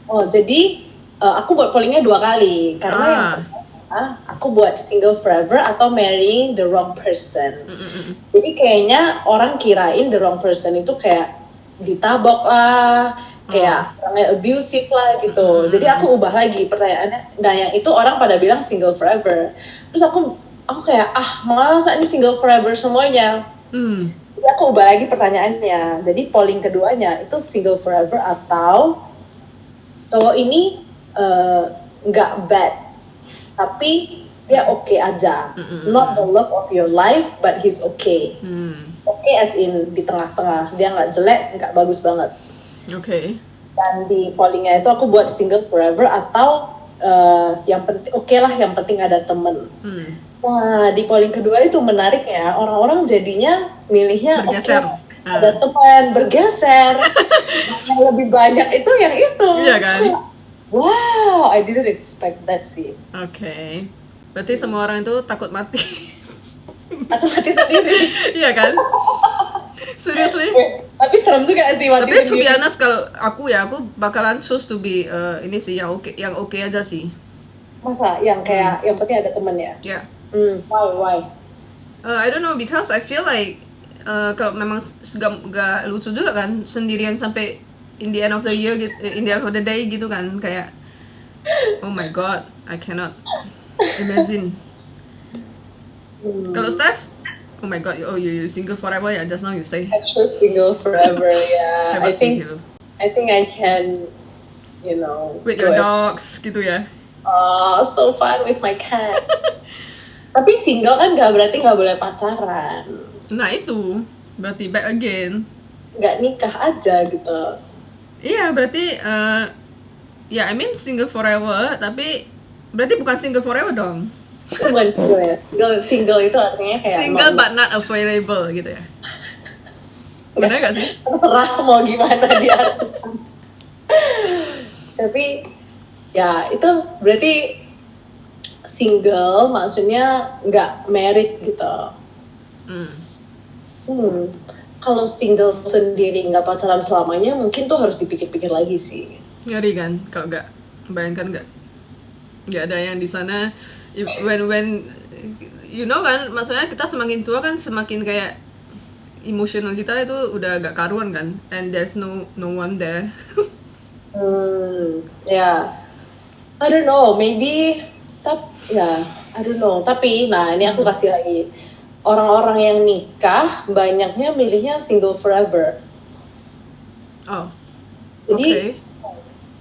Oh, jadi aku buat pollingnya 2 kali karena yang pertama aku buat single forever atau marrying the wrong person. Jadi kayaknya orang kirain the wrong person itu kayak ditabok lah, kayak orangnya abusive lah gitu. Jadi aku ubah lagi pertanyaannya. Nah, yang itu orang pada bilang single forever. Terus aku kayak masa ini single forever semuanya. Jadi aku ubah lagi pertanyaannya. Jadi polling keduanya itu single forever atau cowok ini nggak bad tapi dia oke aja. Not the love of your life but he's okay. Oke as in di tengah-tengah. Dia nggak jelek, nggak bagus banget. Oke. Dan di pollingnya itu aku buat single forever atau yang penting yang penting ada temen. Wah, di polling kedua itu menarik ya, orang-orang jadinya milihnya ada teman, bergeser. Yang lebih banyak itu yang itu. Iya kan? Wow, I didn't expect that sih. Oke. Berarti semua orang itu takut mati. Takut mati sendiri. Iya kan? Seriously? Tapi serem juga sih mati sendiri. Tapi to be sendiri. honest, kalau aku bakalan choose to be ini sih yang oke aja sih. Masa yang kayak yang penting ada teman ya? Yeah. Why? I don't know because I feel like kalau memang gak lucu juga kan sendirian sampai in the end of the year gitu, in the end of the day gitu kan kayak oh my god I cannot imagine. Kalau Steph, oh my god, you single forever ya, just now you say. Actually single forever, yeah. I think I can, with your dogs gitu ya. Oh, so fun with my cat. Tapi single kan gak berarti gak boleh pacaran. Nah itu, berarti back again. Gak nikah aja gitu. Iya, berarti I mean single forever, tapi berarti bukan single forever dong. Bukan single ya. Single itu artinya kayak single but not available gitu ya. Benar gak sih? Terserah mau gimana dia. Tapi ya itu berarti single maksudnya nggak married gitu. Kalau single sendiri nggak pacaran selamanya mungkin tuh harus dipikir-pikir lagi sih. Ngeri kan kalau nggak, bayangkan nggak ada yang di sana. When kan, maksudnya kita semakin tua kan semakin kayak emosional kita itu udah agak karuan kan, and there's no one there. I don't know, maybe I don't know. Tapi ini aku kasih lagi. Orang-orang yang nikah banyaknya milihnya single forever. Oh.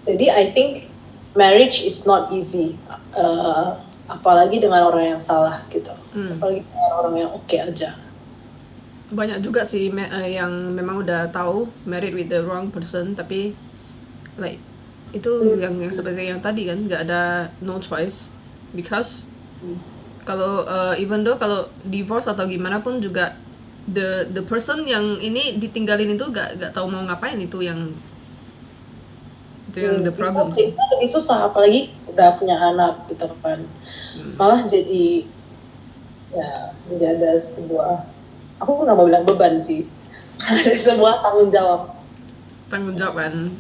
Jadi I think marriage is not easy, apalagi dengan orang yang salah gitu, apalagi dengan orang yang oke aja. Banyak juga sih yang memang udah tahu married with the wrong person, tapi like itu yang seperti yang tadi kan, nggak ada no choice because kalau even though kalau divorce atau gimana pun juga the person yang ini ditinggalin itu gak tahu mau ngapain, itu yang the problem sih. Itu lebih susah, apalagi udah punya anak gitu kan. Malah jadi ya ada sebuah, aku nggak mau bilang beban sih, ada sebuah tanggung jawab kan.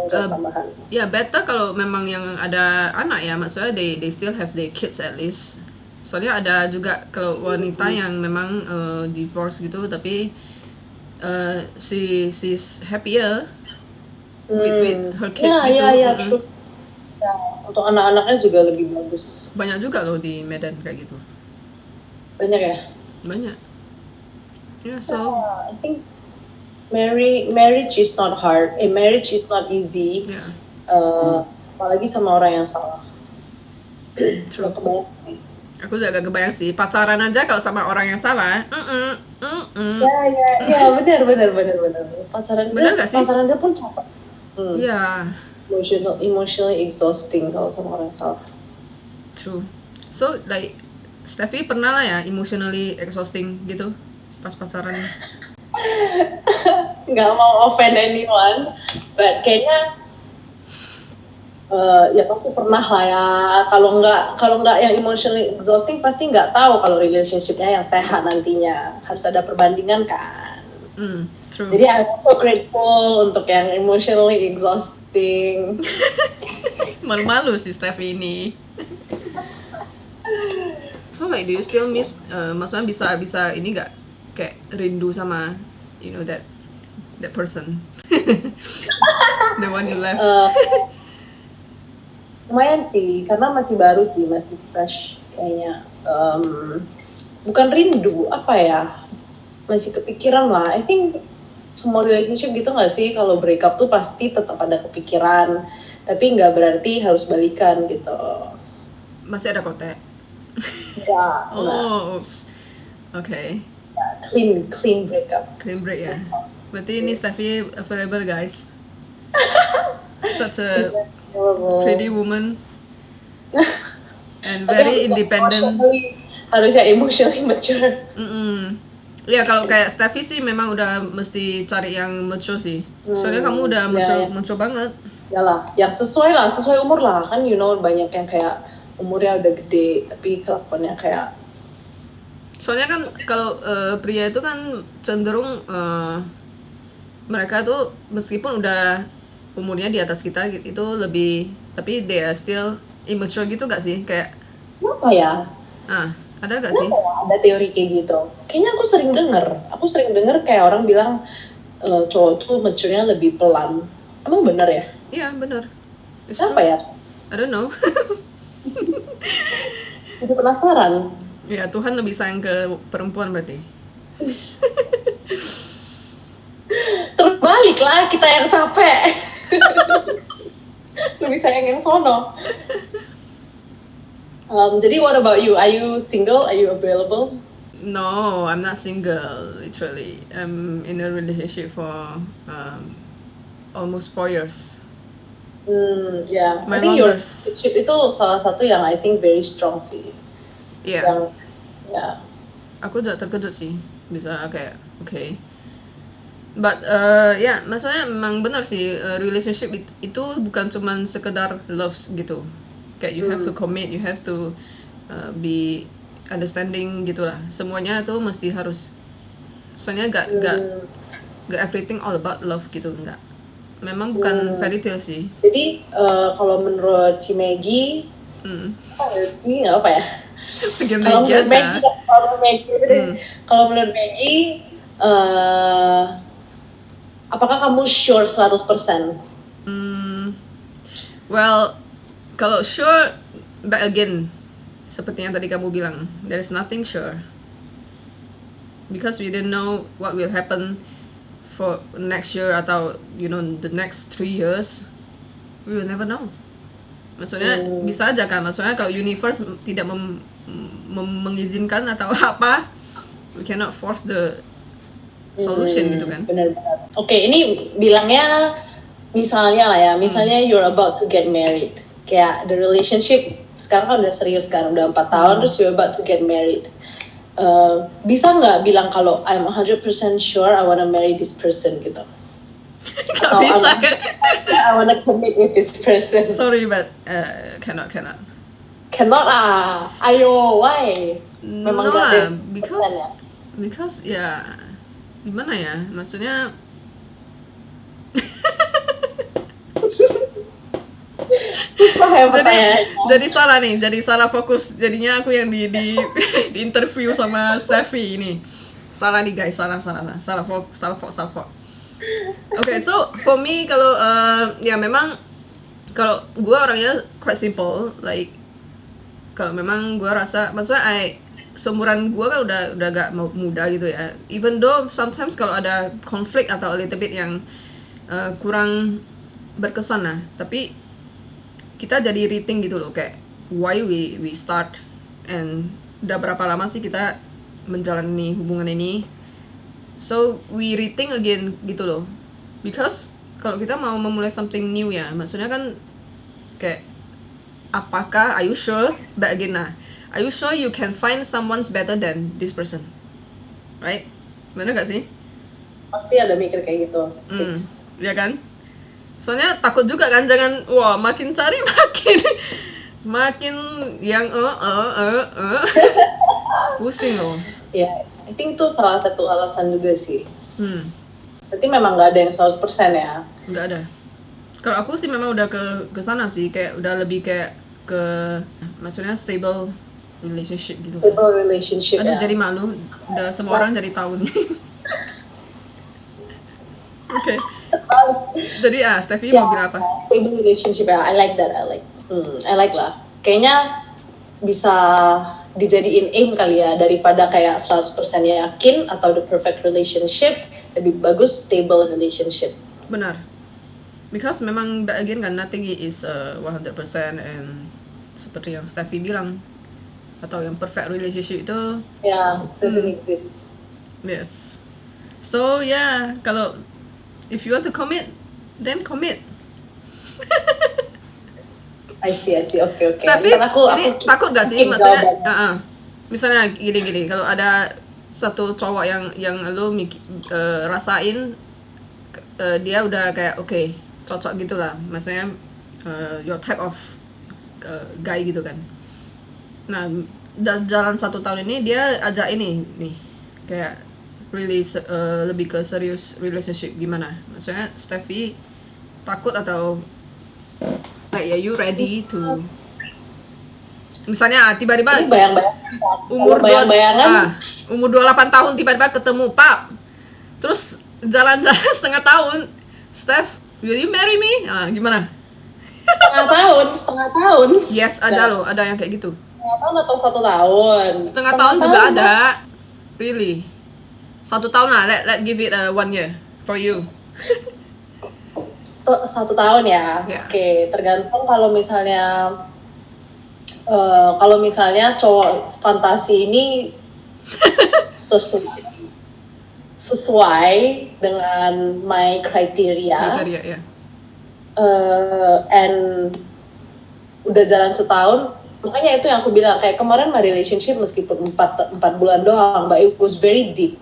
Tambahan. Ya better kalau memang yang ada anak ya, maksudnya they still have their kids at least. Soalnya ada juga kalau wanita yang memang divorce gitu, tapi she's happier with her kids gitu. Ya, true. Ya, untuk anak-anaknya juga lebih bagus. Banyak juga loh di Medan kayak gitu. Banyak ya? Banyak. Yeah, so I think marriage is not hard. Marriage is not easy. yeah. Apalagi sama orang yang salah. True. Aku juga gak kebayang sih, pacaran aja kalau sama orang yang salah. Ya, benar. Pacaran aja pun capek. Yeah. Emotionally exhausting kalau sama orang yang salah. True. So like Steffi pernah lah ya emotionally exhausting gitu pas pacaran. Nggak mau offend anyone, but kayaknya ya aku pernah lah ya. Kalau nggak yang emotionally exhausting, pasti nggak tahu kalau relationshipnya yang sehat nantinya. Harus ada perbandingan kan. True. Jadi I'm so grateful untuk yang emotionally exhausting. Malu-malu sih Steffi ini. So like do you still miss, maksudnya bisa ini nggak kayak rindu sama that person, the one you left? Lumayan sih, karena masih baru sih, masih fresh kayaknya. Bukan rindu, apa ya, masih kepikiran lah. I think semua relationship gitu nggak sih, kalau break up tuh pasti tetap ada kepikiran, tapi nggak berarti harus balikan gitu. Masih ada kontak? Nggak. Oh, oops. Okay. Clean breakup. Clean break ya. Berarti ini Steffi available guys. Such a pretty woman and very independent. Harusnya emotionally mature. Ya kalau kayak Steffi sih memang udah mesti cari yang mature sih. Soalnya kamu udah mature banget. Yalah, yang sesuai umur lah kan, banyak yang kayak umurnya udah gede tapi kelakuannya kayak. Soalnya kan kalau pria itu kan cenderung mereka tuh meskipun udah umurnya di atas kita itu lebih, tapi they are still immature gitu gak sih? Kayak apa ya? Ada gak sih? Ada teori kayak gitu. Kayaknya aku sering dengar kayak orang bilang cowok tuh mature-nya lebih pelan. Emang bener ya? Iya, bener. Kenapa ya? I don't know. Jadi penasaran. Ya, Tuhan lebih sayang ke perempuan berarti. Terbalik lah, kita yang capek. Lebih sayang yang sono. Jadi what about you? Are you single? Are you available? No, I'm not single, literally. I'm in a relationship for almost 4 years. Yeah. My I think your longest. relationship itu salah satu yang I think very strong sih. Yeah. Ya. Aku juga terkejut sih bisa kayak okay. But ya, maksudnya memang benar sih, relationship itu bukan cuman sekedar love gitu. Kayak you have to commit, you have to be understanding gitulah. Semuanya tuh mesti harus. Soalnya gak everything all about love gitu, enggak. Memang bukan fairy tale sih. Jadi kalau menurut Ci Maggie, Ci nggak apa ya? Kalau menurut Maggie, apakah kamu sure 100%? Well, kalau sure, back again, seperti yang tadi kamu bilang, there is nothing sure. Because we didn't know what will happen for next year atau the next 3 years. We will never know. Maksudnya bisa aja kan, maksudnya kalau universe tidak mengizinkan atau apa, we cannot force the solution gitu kan. Benar-benar. Oke, ini bilangnya misalnya lah ya, misalnya you're about to get married. Kayak the relationship sekarang kan udah serius kan, udah 4 tahun, terus you're about to get married. Bisa nggak bilang kalau I'm 100% sure I wanna marry this person gitu? Gak bisa kan? I wanna commit with this person. Sorry but cannot. Cannot ah, ayo, why? Memang No gak ada lah, because ya gimana ya, maksudnya susah ya pertanyaannya. jadi salah nih, jadi salah fokus, jadinya aku yang di interview sama Sefi ini. Salah nih guys, salah fokus. Okay, so for me kalau ya memang kalau gue orangnya quite simple, like kalau memang gue rasa, maksudnya seumuran gue kan udah gak muda gitu ya. Even though sometimes kalau ada konflik atau a little bit yang kurang berkesan lah, tapi kita jadi rating gitu loh, kayak why we start and udah berapa lama sih kita menjalani hubungan ini. So we rethink again gitu loh, because kalau kita mau memulai something new ya, maksudnya kan kayak apakah, are you sure, but again nah, are you sure you can find someone's better than this person, right? Bener gak sih? Pasti ada mikir kayak gitu. Ya kan? Soalnya takut juga kan, jangan wah makin cari makin yang pusing loh. Ya, I think itu salah satu alasan juga sih. Berarti memang nggak ada yang 100% ya? Nggak ada. Kalau aku sih memang udah ke sana sih, kayak udah lebih kayak ke, maksudnya stable relationship gitu. Stable relationship. Aduh, ya. jadi malu, udah semua orang jadi tahu nih. Oke. Jadi Steffi mau bilang apa? Stable relationship ya, I like that, I like lah. Kayaknya bisa dijadiin aim kali ya, daripada kayak 100% yakin atau the perfect relationship, lebih bagus stable relationship. Benar. Because memang again kan nothing is 100% and seperti yang Steffi bilang, atau yang perfect relationship itu doesn't exist. Yes. So yeah, kalau if you want to commit, then commit. I see. Okay. Steffi, ini takut gak sih, maksudnya misalnya gini, kalau ada satu cowok yang lo rasain dia udah kayak okay, cocok gitulah, maksudnya your type of guy gitu kan. Nah, jalan 1 tahun ini dia ajak ini nih kayak really lebih ke serius relationship, gimana? Maksudnya Steffi takut atau like are you ready to, misalnya tiba-tiba umur 28 tahun tiba-tiba ketemu Pak, terus jalan-jalan setengah tahun, Steph, will you marry me? Gimana? Setengah tahun. Yes, ada loh, ada yang kayak gitu. Setengah tahun atau 1 tahun? Setengah tahun juga ada. Really? 1 tahun lah, let give it 1 year for you. 1 tahun ya? Yeah. Oke, tergantung kalau misalnya cowok fantasi ini sesuai dengan my criteria. Ya. And udah jalan setahun, makanya itu yang aku bilang, kayak kemarin my relationship meskipun 4 bulan doang, but it was very deep.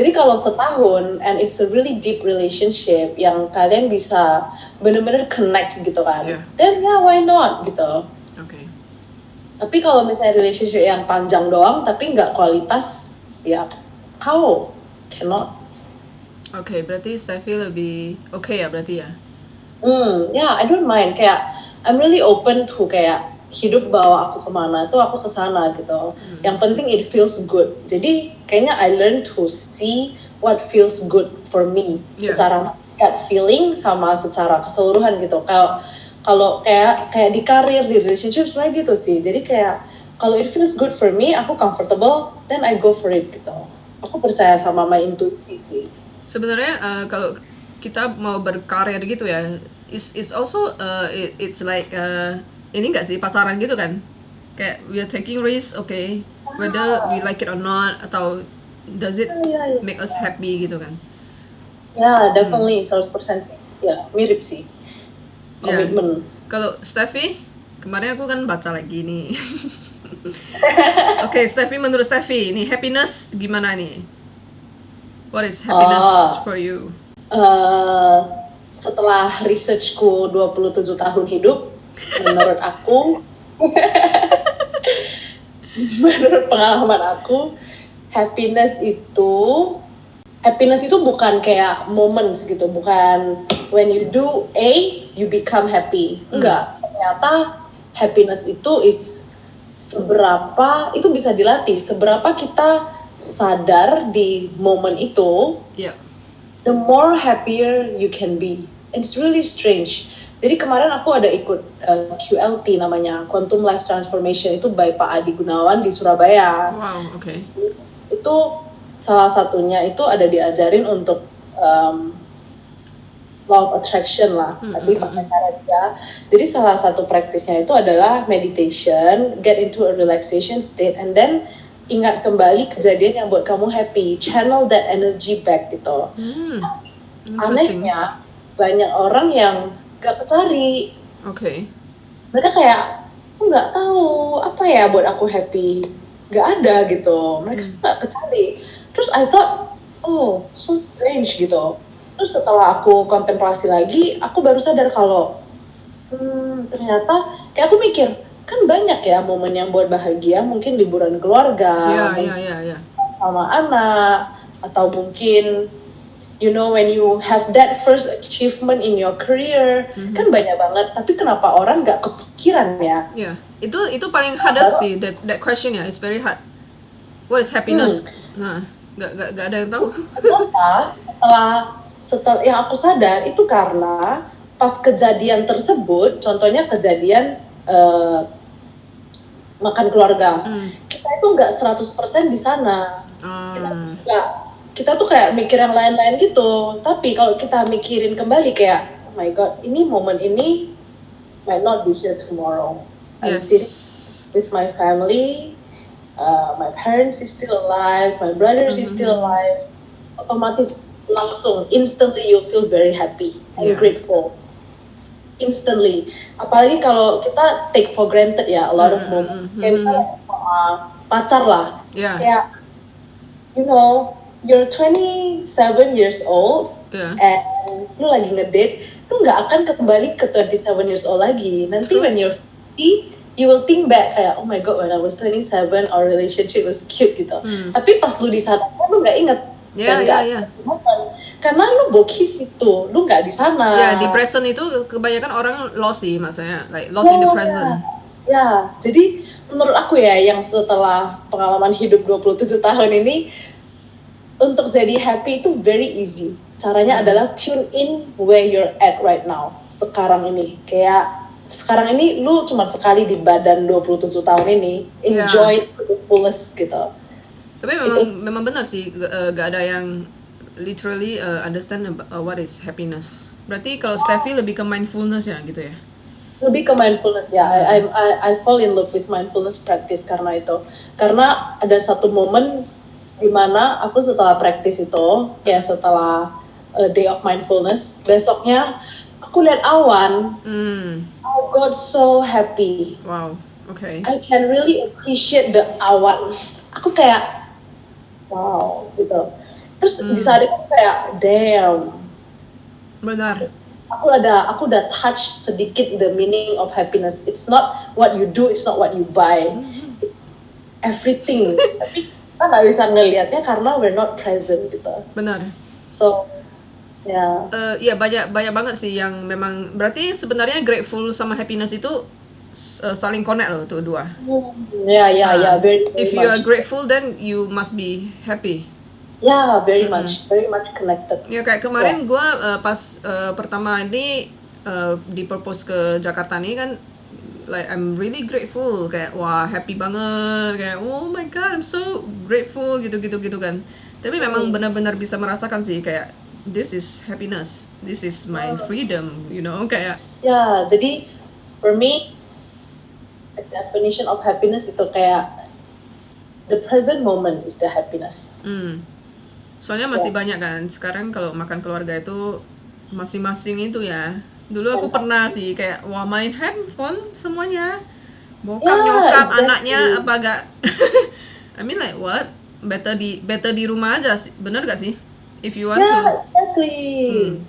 Jadi kalau setahun and it's a really deep relationship yang kalian bisa bener-bener connect gitu kan, then why not gitu. Okay. Tapi kalau misalnya relationship yang panjang doang tapi nggak kualitas, ya how? Cannot. Okay, berarti Steffi lebih okay ya berarti ya? I don't mind, kayak I'm really open to kayak hidup bawa aku kemana tuh aku kesana gitu. Yang penting it feels good. Jadi kayaknya I learn to see what feels good for me, secara gut feeling sama secara keseluruhan gitu. Kalau kayak di karir, di relationship sebenarnya gitu sih. Jadi kayak kalau it feels good for me, aku comfortable, then I go for it gitu. Aku percaya sama my intuisi sih. Sebenarnya kalau kita mau berkarir gitu ya, it's also it's like ini nggak sih pasaran gitu kan? Kayak we are taking risk, okay, whether we like it or not, atau does it Ya, make us happy gitu kan? ya, definitely 100% sih. Ya, mirip sih. Ya. Komitmen. Kalau Steffi, kemarin aku kan baca lagi nih. Oke, Steffi, menurut Steffi, ini happiness gimana nih? What is happiness for you? Setelah researchku 27 tahun hidup, menurut aku, menurut pengalaman aku, happiness itu bukan kayak moments gitu, bukan when you do A, you become happy. Enggak, ternyata happiness itu seberapa, itu bisa dilatih, seberapa kita sadar di momen itu, Ya. the more happier you can be. And it's really strange. Jadi kemarin aku ada ikut QLT namanya, Quantum Life Transformation, itu by Pak Adi Gunawan di Surabaya. Wow, oke. Itu salah satunya itu ada diajarin untuk law of attraction lah, tapi pakai cara dia. Jadi salah satu praktisnya itu adalah meditation, get into a relaxation state, and then ingat kembali kejadian yang buat kamu happy, channel that energy back gitu. Interesting. Anehnya banyak orang yang gak kecari. Oke. Mereka kayak, aku nggak tahu apa ya buat aku happy, nggak ada gitu. Mereka nggak kecari. Terus I thought, oh so strange gitu. Terus setelah aku kontemplasi lagi, aku baru sadar kalau ternyata kayak aku mikir, kan banyak ya momen yang buat bahagia, mungkin liburan keluarga, Ya. sama anak, atau mungkin you know when you have that first achievement in your career, kan banyak banget. Tapi kenapa orang nggak kepikiran ya? Ya, itu paling hard sih, that question ya, it's very hard. What is happiness? Nah, nggak ada yang tahu. Kenapa? Setelah yang aku sadar itu karena pas kejadian tersebut, contohnya kejadian makan keluarga, kita itu nggak 100% di sana. Kita tuh kayak mikir yang lain-lain gitu. Tapi kalau kita mikirin kembali kayak, oh my god, ini momen ini might not be here tomorrow. I'm sitting with my family, my parents is still alive, my brothers is still alive. Otomatis langsung, instantly you feel very happy and grateful. Instantly. Apalagi kalau kita take for granted ya, a lot of moments. Kayak misalnya sama pacar lah. Kayak, you know, you're 27 years old and lu lagi ngedate, lu nggak akan kembali ke 27 years old lagi. Nanti when you're 50, you will think back kayak, oh my god, when I was 27, our relationship was cute gitu. Tapi pas lu di sana, lu nggak inget. Karena lu bokis itu, lu nggak di sana. Ya, di present itu kebanyakan orang lost sih, maksudnya like lost in the present. Ya, jadi menurut aku ya, yang setelah pengalaman hidup 27 tahun ini, untuk jadi happy itu very easy. Caranya adalah tune in where you're at right now. Sekarang ini. Kayak sekarang ini lu cuma sekali di badan 27 tahun ini. Enjoy to the fullest gitu. Tapi memang benar sih, gak ada yang literally understand what is happiness. Berarti kalau Steffi lebih ke mindfulness ya gitu ya? Lebih ke mindfulness ya. I fall in love with mindfulness practice karena itu. Karena ada satu momen dimana aku setelah praktis itu, kayak setelah day of mindfulness, besoknya aku lihat awan, I got so happy. Wow, okay. I can really appreciate the awan. Aku kayak, wow, gitu. Terus di saat itu kayak, damn. Benar. Aku udah touch sedikit the meaning of happiness. It's not what you do, it's not what you buy. Everything. Tapi kita nggak bisa ngelihatnya karena we're not present gitu. Benar. So, ya. Ya banyak banget sih yang memang berarti sebenarnya grateful sama happiness itu saling connect loh tuh dua. Ya, very if you are grateful, then you must be happy. Ya, very much connected. Ya kayak kemarin gue pas pertama ini di purpose ke Jakarta nih kan. Like I'm really grateful, kayak wah happy banget, kayak oh my god I'm so grateful gitu kan. Tapi memang benar-benar bisa merasakan sih kayak this is happiness, this is my freedom, kayak Ya, jadi for me, the definition of happiness itu kayak the present moment is the happiness. soalnya masih banyak kan sekarang kalau makan keluarga itu masing-masing itu ya. Dulu aku pernah sih kayak wah main handphone semuanya, bokap Yeah, nyokap exactly. anaknya apa gak I mean like what, better di rumah aja sih, bener gak sih, if you want to. Yeah, exactly.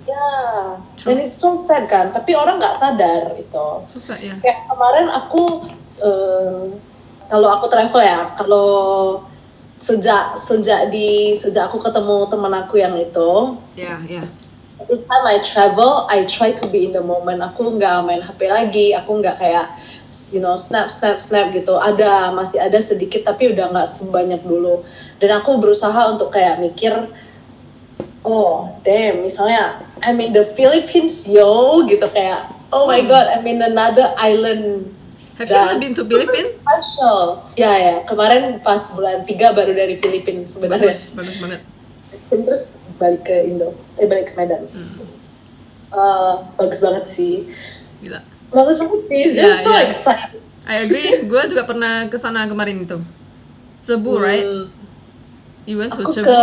Yeah. True. And it's so sad kan, tapi orang nggak sadar itu. Susah ya. Kayak kemarin aku kalau aku travel ya, kalau sejak aku ketemu teman aku yang itu, Ya. every time I travel, I try to be in the moment. Aku nggak main HP lagi, aku nggak kayak snap gitu. Masih ada sedikit tapi udah nggak sebanyak dulu. Dan aku berusaha untuk kayak mikir, oh damn, misalnya I'm in the Philippines gitu, kayak oh my god, I'm in another island. Have you ever been to Philippines? Special. Ya, kemarin pas bulan 3 baru dari Filipina sebenarnya. Bagus banget. Terus balik ke balik ke Medan. Bagus banget sih. Gila. Bagus banget sih, just so excited. I agree. Gue juga pernah ke sana kemarin itu. Cebu, right? You went to Aku Cebu? ke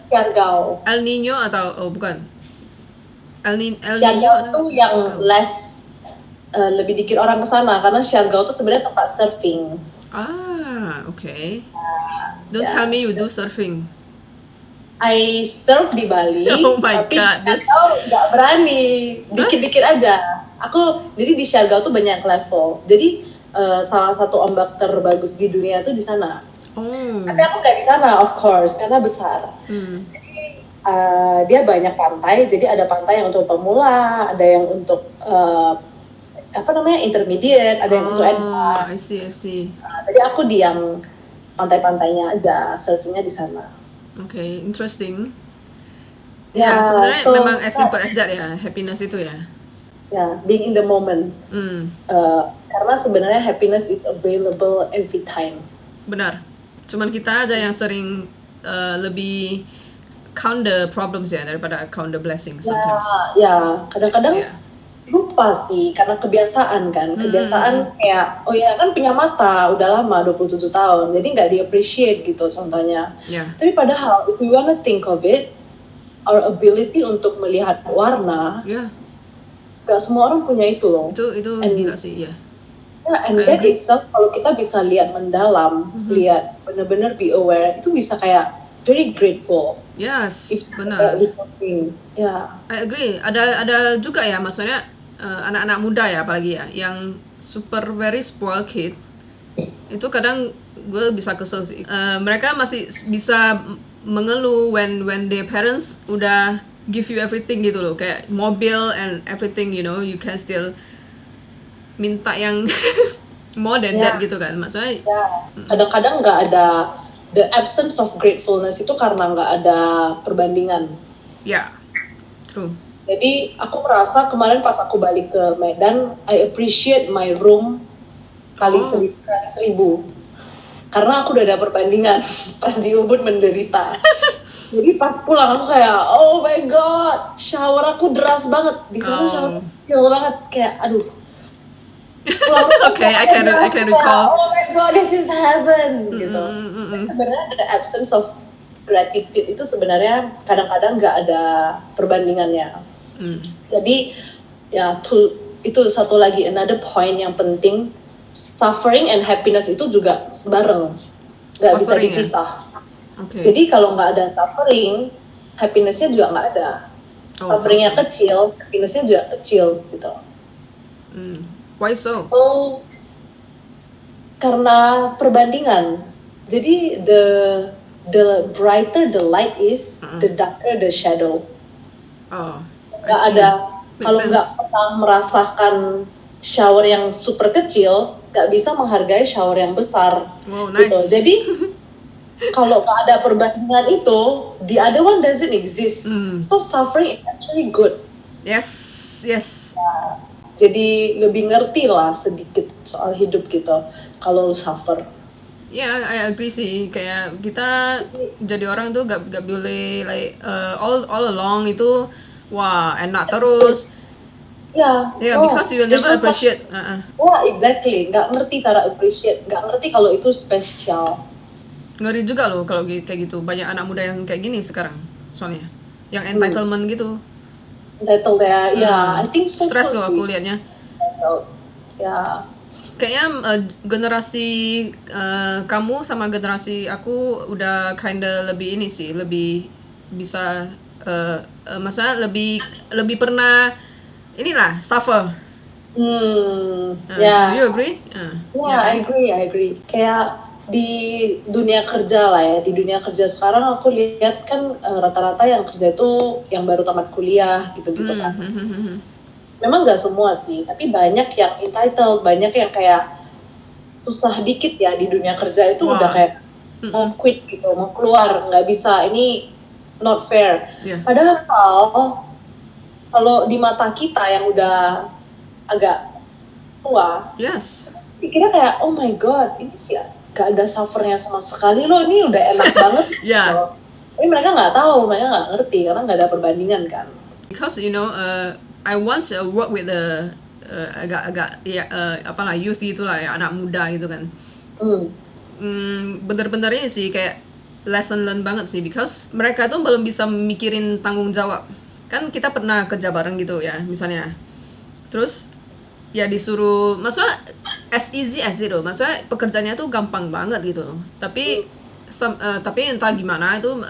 Siargao. El Nino atau bukan? El Nino Siargao tuh yang lebih dikit orang ke sana karena Siargao tuh sebenarnya tempat surfing. Okay. Don't tell me you do surfing. I surf di Bali, Oh my tapi God, Siargao nggak berani, dikit-dikit aja. Jadi di Siargao tuh banyak level. Jadi salah satu ombak terbagus di dunia tuh di sana. Tapi aku nggak di sana, of course, karena besar. Jadi dia banyak pantai. Jadi ada pantai yang untuk pemula, ada yang untuk intermediate, ada yang untuk advance. I see. Jadi aku di yang pantai-pantainya aja, surfingnya di sana. Okay, interesting. Ya, sebenarnya memang as simple as that ya, happiness itu ya. Ya, being in the moment. Karena sebenarnya happiness is available every time. Benar. Cuman kita aja yang sering lebih count the problems ya daripada count the blessings sometimes. Ya, kadang-kadang lupa sih karena kebiasaan kan. Kebiasaan kayak oh ya kan punya mata udah lama 27 tahun. Jadi nggak di-appreciate gitu contohnya. Tapi padahal if we wanna think of it, our ability untuk melihat warna, nggak semua orang punya itu loh. Itu gila sih ya. And that itself kalau kita bisa lihat mendalam, lihat benar-benar be aware, itu bisa kayak very grateful. Yes, benar. I agree. Ada juga ya, maksudnya anak-anak muda ya apalagi ya, yang super very spoiled kid. Itu kadang gue bisa kesel sih. Mereka masih bisa mengeluh when their parents udah give you everything gitu loh, kayak mobil and everything, you can still minta yang more than that gitu kan, maksudnya. Kadang-kadang nggak ada the absence of gratefulness itu karena nggak ada perbandingan. True. Jadi aku merasa kemarin pas aku balik ke Medan, I appreciate my room kali 1000. Karena aku udah ada perbandingan pas di Ubud menderita. Jadi pas pulang aku kayak, oh my god, shower aku deras banget. Di sana shower kecil banget, kayak aduh. Okay, I can recall. Oh my god, this is heaven gitu. Sebenarnya the absence of gratitude itu sebenarnya kadang-kadang nggak ada perbandingannya. Jadi ya itu satu lagi another point yang penting, suffering and happiness itu juga bareng, nggak bisa dipisah. Jadi kalau nggak ada suffering, happinessnya juga nggak ada. Sufferingnya kecil, happinessnya juga kecil gitu. Why so? Karena perbandingan. Jadi the brighter the light is, the darker the shadow. Nggak ada, kalau nggak pernah merasakan shower yang super kecil, nggak bisa menghargai shower yang besar. Gitu. Jadi kalau nggak ada perbandingan itu, the other one doesn't exist. So suffering is actually good. Yes. Jadi lebih ngerti lah sedikit soal hidup gitu kalau suffer. I agree sih. Kayak kita jadi orang tuh gak boleh like all along itu wah enak terus. Ya, Yeah, no, because you will there's never no such. appreciate. Wah, exactly. Nggak ngerti cara appreciate, nggak ngerti kalau itu spesial. Ngeri juga loh kalau kayak gitu. Banyak anak muda yang kayak gini sekarang. Soalnya yang Hmm. entitlement gitu. Entitled ya, ya, I think so Stress too loh sih. aku liatnya. Entitled. Ya, Kayaknya generasi kamu sama generasi aku udah kinda lebih ini sih, lebih bisa maksudnya lebih pernah inilah suffer. ya, Do you agree? ya, I agree. Kayak di dunia kerja lah ya, di dunia kerja sekarang aku lihat kan rata-rata yang kerja itu yang baru tamat kuliah gitu-gitu kan. Memang nggak semua sih, tapi banyak yang entitled, banyak yang kayak susah dikit ya di dunia kerja itu Wah. udah kayak mau quit gitu, mau keluar, nggak bisa, ini not fair. Yeah. Padahal kalau di mata kita yang udah agak tua, Yes. pikirnya kayak oh my god, ini sih gak ada suffernya sama sekali loh, ini udah enak banget. Yeah. Gitu. Tapi mereka nggak tahu, mereka nggak ngerti karena nggak ada perbandingan kan. Because you know, I once work with agak-agak ya apalah youth itulah ya, anak muda gitu kan. Bener-bener ini sih kayak lesson learn banget sih, because mereka tuh belum bisa mikirin tanggung jawab. Kan kita pernah kerja bareng gitu ya misalnya, terus ya disuruh, maksudnya as easy as it loh, maksudnya pekerjaannya tuh gampang banget gitu loh, tapi tapi entah gimana itu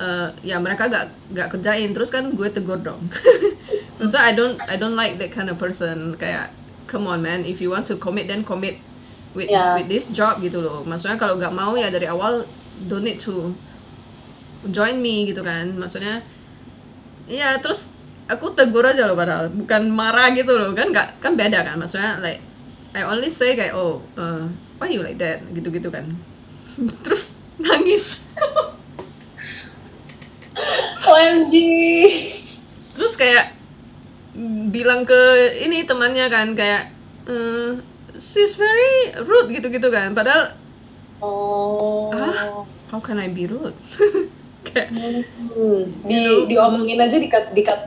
ya mereka gak kerjain, terus kan gue tegur dong. Maksudnya I don't like that kind of person. Kayak come on man, if you want to commit then commit with this job gitu loh. Maksudnya kalau gak mau ya dari awal don't need to join me gitu kan. Maksudnya iya, terus aku tegur aja loh, padahal bukan marah gitu loh, kan beda kan. Maksudnya like I only say kayak oh why you like that gitu-gitu kan. Terus nangis. OMG. Terus kayak bilang ke ini temannya kan kayak she's very rude gitu-gitu kan, padahal how can I be rude? Kayak diomongin aja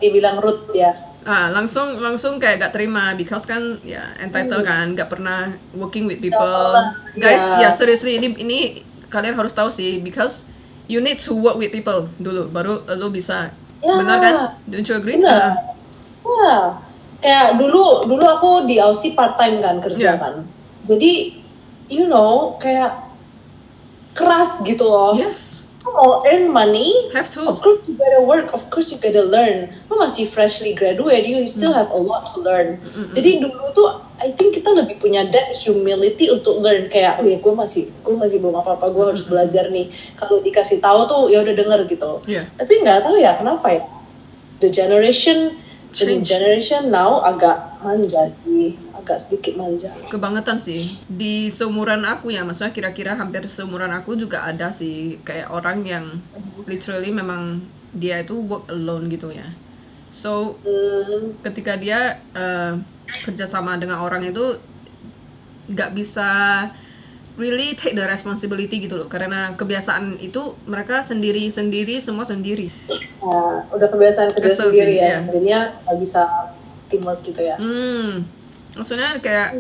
dibilang rude ya. Langsung kayak gak terima, because kan ya entitled kan, gak pernah working with people. Guys, ya seriously, ini kalian harus tahu sih, because you need to work with people dulu baru lo bisa. Benar kan? Don't you agree? Benar. Kayak dulu aku di Aussie part time kan kerja kan. Jadi you know kayak keras gitu loh. Yes. Mau earn money, have to. Of course you gotta work, of course you gotta learn. Lo masih freshly graduate, you still have a lot to learn. Jadi dulu tuh I think kita lebih punya that humility untuk learn, kayak oh ya gue masih belum apa-apa, gue harus belajar nih. Kalau dikasih tahu tuh ya udah denger gitu. Tapi nggak tahu ya kenapa ya the generation now agak manja sih, agak sedikit manja. Kebangetan sih. Di seumuran aku ya, maksudnya kira-kira hampir seumuran aku juga ada sih kayak orang yang literally memang dia itu work alone gitu ya. So ketika dia kerja sama dengan orang itu nggak bisa really take the responsibility gitu loh, karena kebiasaan itu mereka sendiri semua sendiri. Udah kebiasaan kerja sendiri ya, jadinya nggak bisa teamwork gitu ya. Maksudnya kayak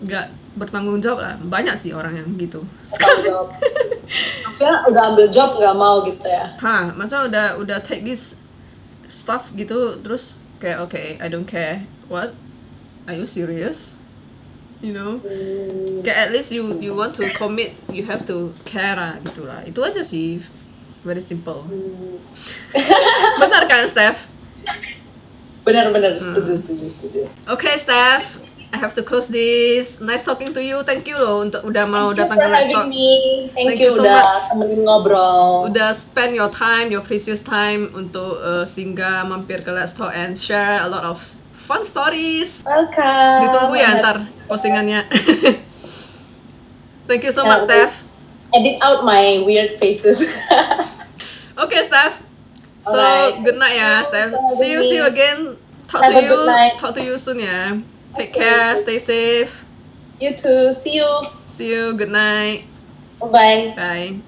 nggak bertanggung jawab lah, banyak sih orang yang gitu. Maksudnya udah ambil job nggak mau gitu ya? Maksudnya udah take this stuff gitu, terus kayak okay, I don't care. What? Are you serious? You know, kayak at least you want to commit, you have to care lah gitu lah. Itu aja sih, very simple. Benar kan, Steph? Benar, setuju. Okay, Steph, I have to close this. Nice talking to you. Thank you loh untuk udah mau datang ke Let's Talk. Thank you so udah much. Temenin ngobrol. Udah spend your time, your precious time untuk singgah mampir ke Let's Talk and share a lot of fun stories. Welcome. Ditunggu ya ntar postingannya. Thank you so much, Steph. Edit out my weird faces. Okay, Steph. So good night ya, Steph. See you again. Talk to you soon ya. Take care. Stay safe. You too. See you. Good night. Bye. Bye.